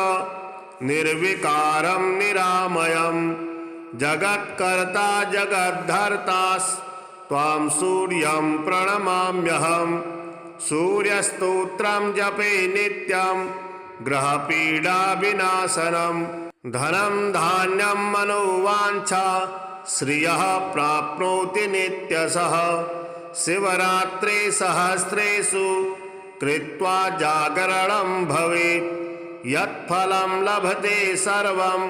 निर्विकारं निरामयं जगत्कर्ता जगद्धर्तास्त्वां सूर्यं प्रणमाम्यहम् सूर्यस्तोत्रं जपे नित्यं ग्रहपीडाविनाशनं धनं धान्यं मनोवाञ्छा श्रियः प्राप्नोति नित्यशः शिवरात्रे सहस्रेषु कृत्वा जागरणं भवेत् यत्फलं लभते सर्वं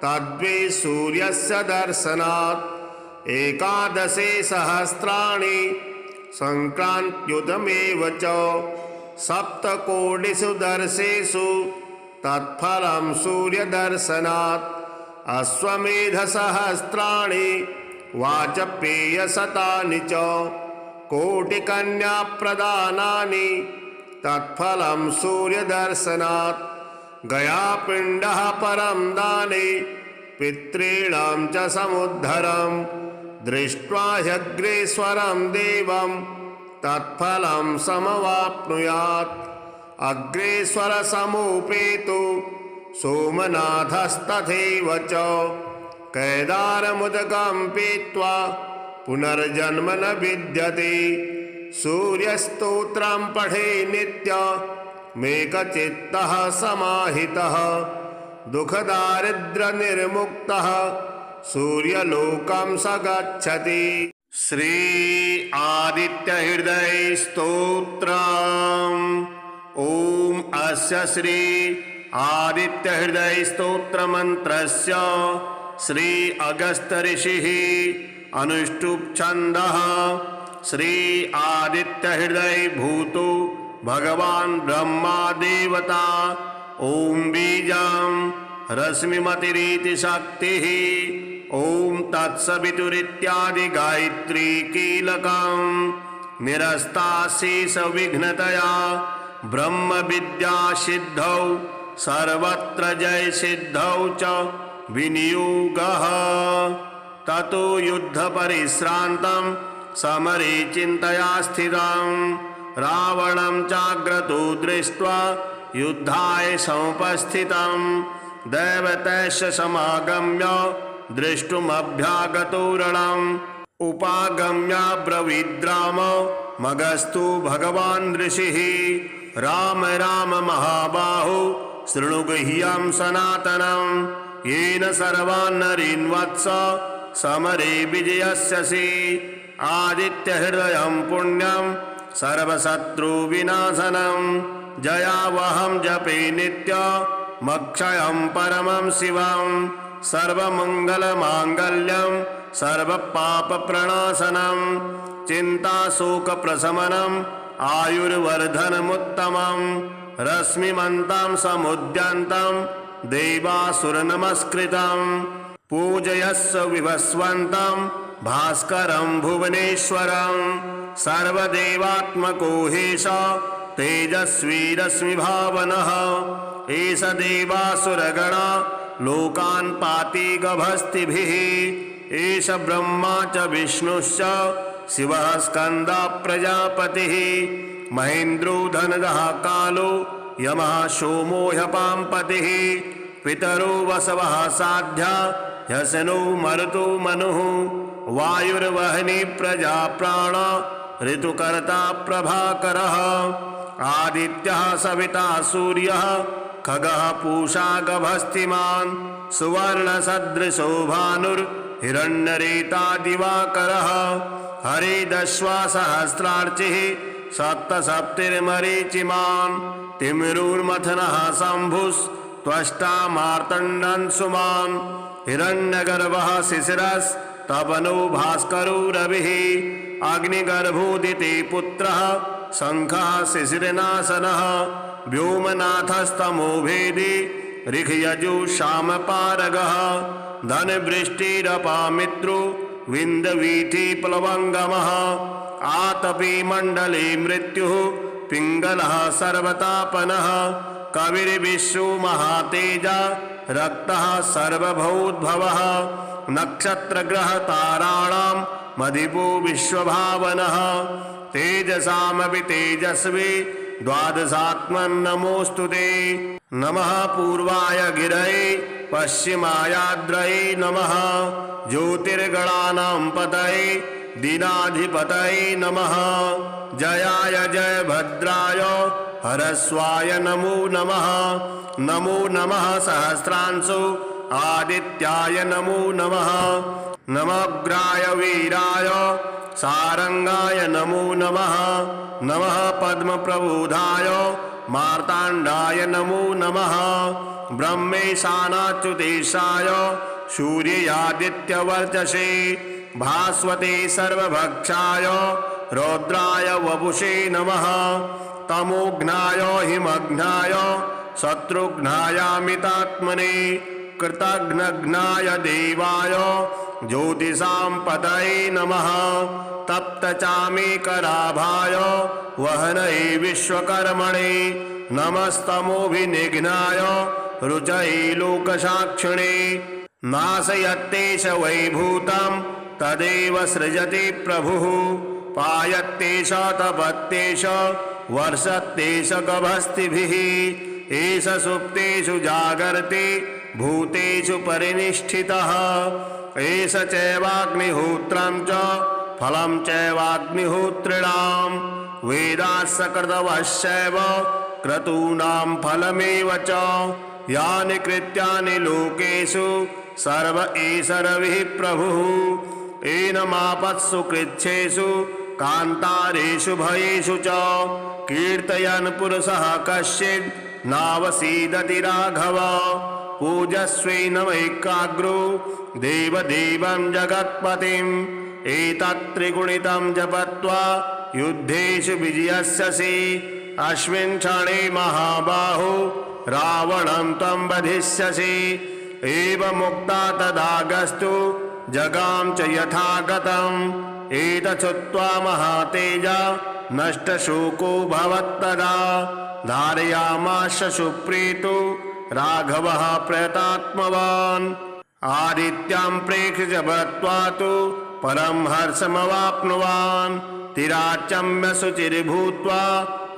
तद्वै सूर्यस्य दर्शनात् एकादशे सहस्राणि संक्रान्त्युदमेव च सप्तकोटिषु दर्शेषु तत्फलं सूर्यदर्शनात् अश्वमेधसहस्राणि वाजपेयशतानि च कोटिकन्याप्रदानानि तत्फलं सूर्यदर्शनात् गयापिण्डः परं दाने पितॄणां च समुद्धरं दृष्ट्वा ह्यग्रेश्वरं देवं तत्फलं समवाप्नुयात् अग्रेश्वरसमुपेतु सोमनाथस्तथैव च कैदारमुदकं पीत्वा पुनर्जन्म न विद्यते सूर्यस्तोत्रं पठे नित्यमेकचित्तः समाहितः दुःखदारिद्र्यनिर्मुक्तः सूर्यलोकं स गच्छति। श्री आदित्य हृदय स्तोत्रम्। ओम अस्य श्री आदित्य हृदय स्तोत्र मंत्रस्य श्री अगस्त ऋषिः अनुष्टुप छन्दः श्री आदित्य हृदय भूतो भगवान् ब्रह्मा देवता ओम बीजं रश्मिमतिरीति शक्तिः ओम तत्सवितुरित्यादि गायत्री कीलकं निरस्ताशेष विघ्नतया ब्रह्म विद्या सिद्धौ सर्वत्र जय सिद्धौ च विनियोगः ततो युद्ध परिश्रान्तं समरे चिन्तया स्थितं रावणं चाग्रतो दृष्ट्वा युद्धाय समुपस्थितं दैवतैश्च समागम्य दृष्टुमभ्यागतो रणम् उपागम्य ब्रवीद्राम मगस्तु भगवान् ऋषिः राम राम महाबाहो शृणु गुह्यं सनातनं येन सर्वान् नरीन् वत्स समरे विजयस्यसि आदित्य हृदयं पुण्यं सर्वशत्रुविनाशनं जयावहं जपे नित्यमक्षयं परमं शिवं सर्वमङ्गलमाङ्गल्यं सर्वपापप्रणाशनं चिन्ताशोकप्रशमनम् आयुर्वर्धनमुत्तमं रश्मिमन्तं समुद्यन्तं देवासुरनमस्कृतं पूजयस्व विभस्वन्तं भास्करं भुवनेश्वरं सर्वदेवात्मको हेश तेजस्वी रश्मिभावनः एष देवासुरगणा लोकान् पाति गभस्तिभिः एष ब्रह्मा च विष्णुश्च शिवः स्कन्दः प्रजापतिः महेन्द्रो धनदः कालो यमः सोमो ह्यपाम्पतिः पितरो वसवः साध्या ह्यसनो मरुतो मनुः वायुर्वहनी प्रजा प्राण ऋतुकर्ता प्रभाकरः आदित्यः सविता सूर्यः खगः पूषा गभस्तिमान् सुवर्णसदृशो भानुर्हिरण्यरेता दिवाकरः हरिदश्वा सहस्रार्चिः सप्तसप्तिर्मरीचिमान् तिमिरुर्मथनः शम्भुस्त्वष्टा मार्तण्डन् सुमान् हिरण्यगर्भः शिशिरस्तपनो भास्करो रविः अग्निगर्भोदिति पुत्रः शङ्खः शिशिरनाशनः व्योमनाथस्तमो भेदी ऋखयजुषामपारगः धनवृष्टिरपामित्रो विन्दवीथि प्लवङ्गमः आतपी मण्डले मृत्युः पिङ्गलः सर्वतापनः कविर्विश्वो महातेजा रक्तः सर्वभूद्भवः नक्षत्रग्रहताराणां मधिपो विश्वभावनः तेजसामपि तेजस्वी द्वादशात्मन्नमोऽस्तु ते। नमः पूर्वाय गिरये पश्चिमायाद्रये नमः ज्योतिर्गणानां पतये दीनाधिपतये नमः जयाय जयभद्राय हरस्वाय नमो नमः। नमो नमः सहस्रांशो आदित्याय नमो नमः नमोग्राय वीराय सारंगाय नमो नमः नमः पद्मप्रबोधाय मार्ताण्डाय नमो नमः ब्रह्मेशानाच्युतेशाय सूर्यादित्यवर्चसे भास्वते सर्वभक्षाय रौद्राय वपुषे नमः तमोघ्नाय हिमघ्नाय शत्रुघ्नायामितात्मने कृतघ्नघ्नाय देवाय ज्योतिषां पतये नमः तप्तचामीकराभाय वहनये विश्वकर्मणे नमस्तमोभिनिघ्नाय रुचये लोकसाक्षिणे नाशयत्तेष वैभूतं तदेव सृजति प्रभुः पायत्तेष तपत्तेष वर्षत्तेष गभस्तिभिः एष सुप्तेषु जागर्ति भूतेषु परिनिष्ठितः एष चैवाग्निहोत्रं च फलं चैवाग्निहोत्रिणां वेदास्सकृतवश्चैव क्रतूनां फलमेव च यानि कृत्यानि लोकेषु सर्व एष रविः प्रभुः एनमापत्सु कृच्छेषु कान्तारेषु भयेषु च कीर्तयन् पुरुषः कश्चित् नावसीदति राघव पूजस्वेनमैकाग्रो देवदेवं जगत्पतिम् एतत्त्रिगुणितं जपत्वा युद्धेषु विजयस्यसि अस्मिन् क्षणे महाबाहो रावणं त्वं वधिष्यसि एवमुक्ता तदागस्तु जगाम च यथागतम् एतच्छ्रुत्वा महातेजा नष्टशोको भवत्तदा धारयामास सुप्रीतो राघवः प्रयतात्मवान् आदित्यं प्रेक्ष्य जपत्वा तु परं हर्षमवाप्नुवान् तिराचम्य शुचिर्भूत्वा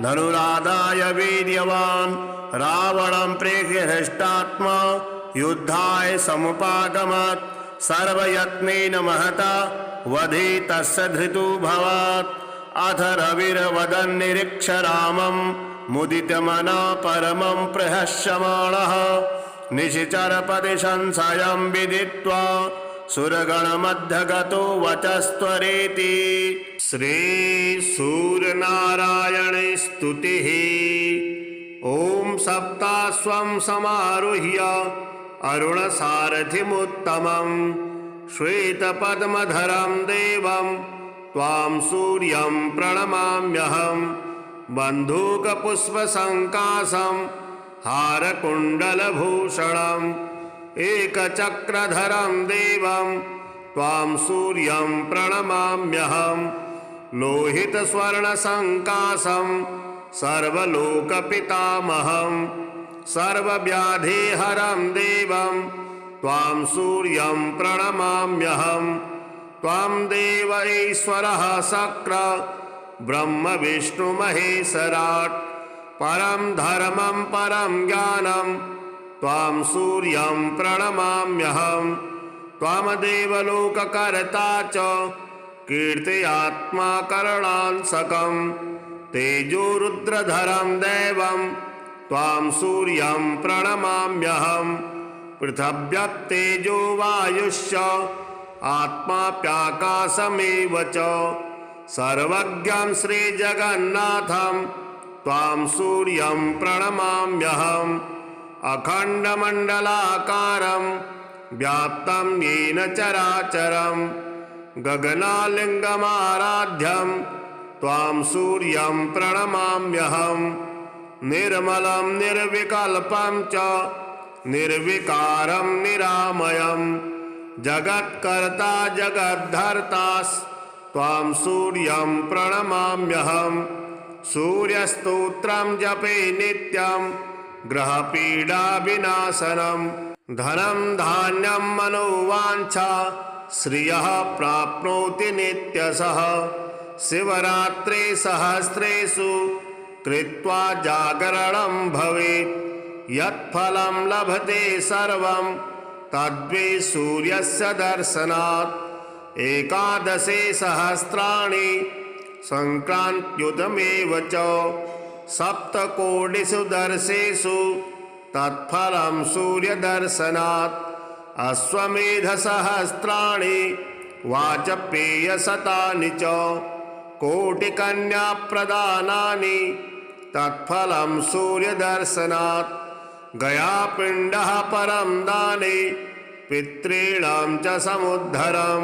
धनुरादाय वीर्यवान् रावणं प्रेक्ष्य हृष्टात्मा युद्धाय समुपागमत् सर्वयत्नेन महता वधे तस्य धृतोऽभवत् अथ रविर्वदन् निरीक्ष रामं मुदितमना परमं प्रहस्यमाणः निशिचरपदि संशयं विदित्वा सुरगणमध्यगतो वचस्त्वरेति। श्रीसूर्यनारायणे स्तुतिः। ॐ सप्ताश्वं समारुह्य अरुणसारथिमुत्तमं श्वेतपद्मधरं देवं त्वां सूर्यं प्रणमाम्यहं बन्धूकपुष्पसङ्काशं हारकुण्डलभूषणम् एकचक्रधरं देवं त्वां सूर्यं प्रणमाम्यहं लोहितस्वर्णसङ्काशं सर्वलोकपितामहं सर्वव्याधिहरं देवं त्वां सूर्यं प्रणमाम्यहं त्वां देव ईश्वरः शक्र ब्रह्म विष्णु महेश्वराट् परं धर्मं परं ज्ञानं त्वां सूर्यं प्रणमाम्यहं त्वमदेव लोककर्ता च कीर्त्यात्मा करणांसकं तेजोरुद्रधरं देवं त्वां सूर्यं प्रणमाम्यहं पृथिव्यप्तेजो वायुश्च आत्माप्याकाशमेव च सर्वज्ञं श्रीजगन्नाथं त्वां सूर्यं प्रणमाम्यहम् अखण्डमण्डलाकारं व्याप्तं येन चराचरं गगनालिङ्गमाराध्यं त्वां सूर्यं प्रणमाम्यहम् निर्मलं निर्विकल्पं च निर्विकारं निरामयं जगत्कर्ता जगद्धर्तास्त्वां सूर्यं प्रणमाम्यहम् सूर्यस्तोत्रं जपे नित्यं ग्रहपीडाविनाशनं धनं धान्यं मनोवाञ्छा श्रियः प्राप्नोति नित्यशः शिवरात्रे सहस्रेषु कृत्वा जागरणं भवेत् यत्फलं लभते सर्वं तद्वै सूर्यस्य दर्शनात् एकादशे सहस्राणि संक्रान्त्युतमेव च सप्तकोटिषु दर्शेषु तत्फलं सूर्यदर्शनात् अश्वमेधसहस्राणि वाजपेयशतानि च कोटिकन्याप्रदानानि तत्फलं सूर्यदर्शनात् गयापिण्डः परं दाने पितॄणां च समुद्धरं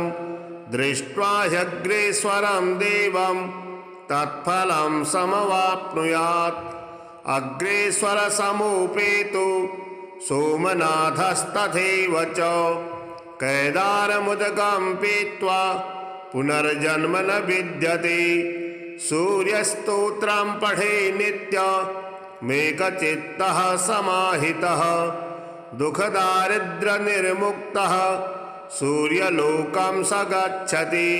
दृष्ट्वा ह्यग्रेश्वरं देवं तत्फलं समवाप्नुयात् अग्रेश्वरसमुपेतु सोमनाथस्तथैव च कैदारमुदकं पीत्वा पुनर्जन्म न विद्यते सूर्यस्तोत्रं पठे नित्यमेकचित्तः समाहितः दुःखदारिद्र्यनिर्मुक्तः सूर्यलोकं स गच्छति।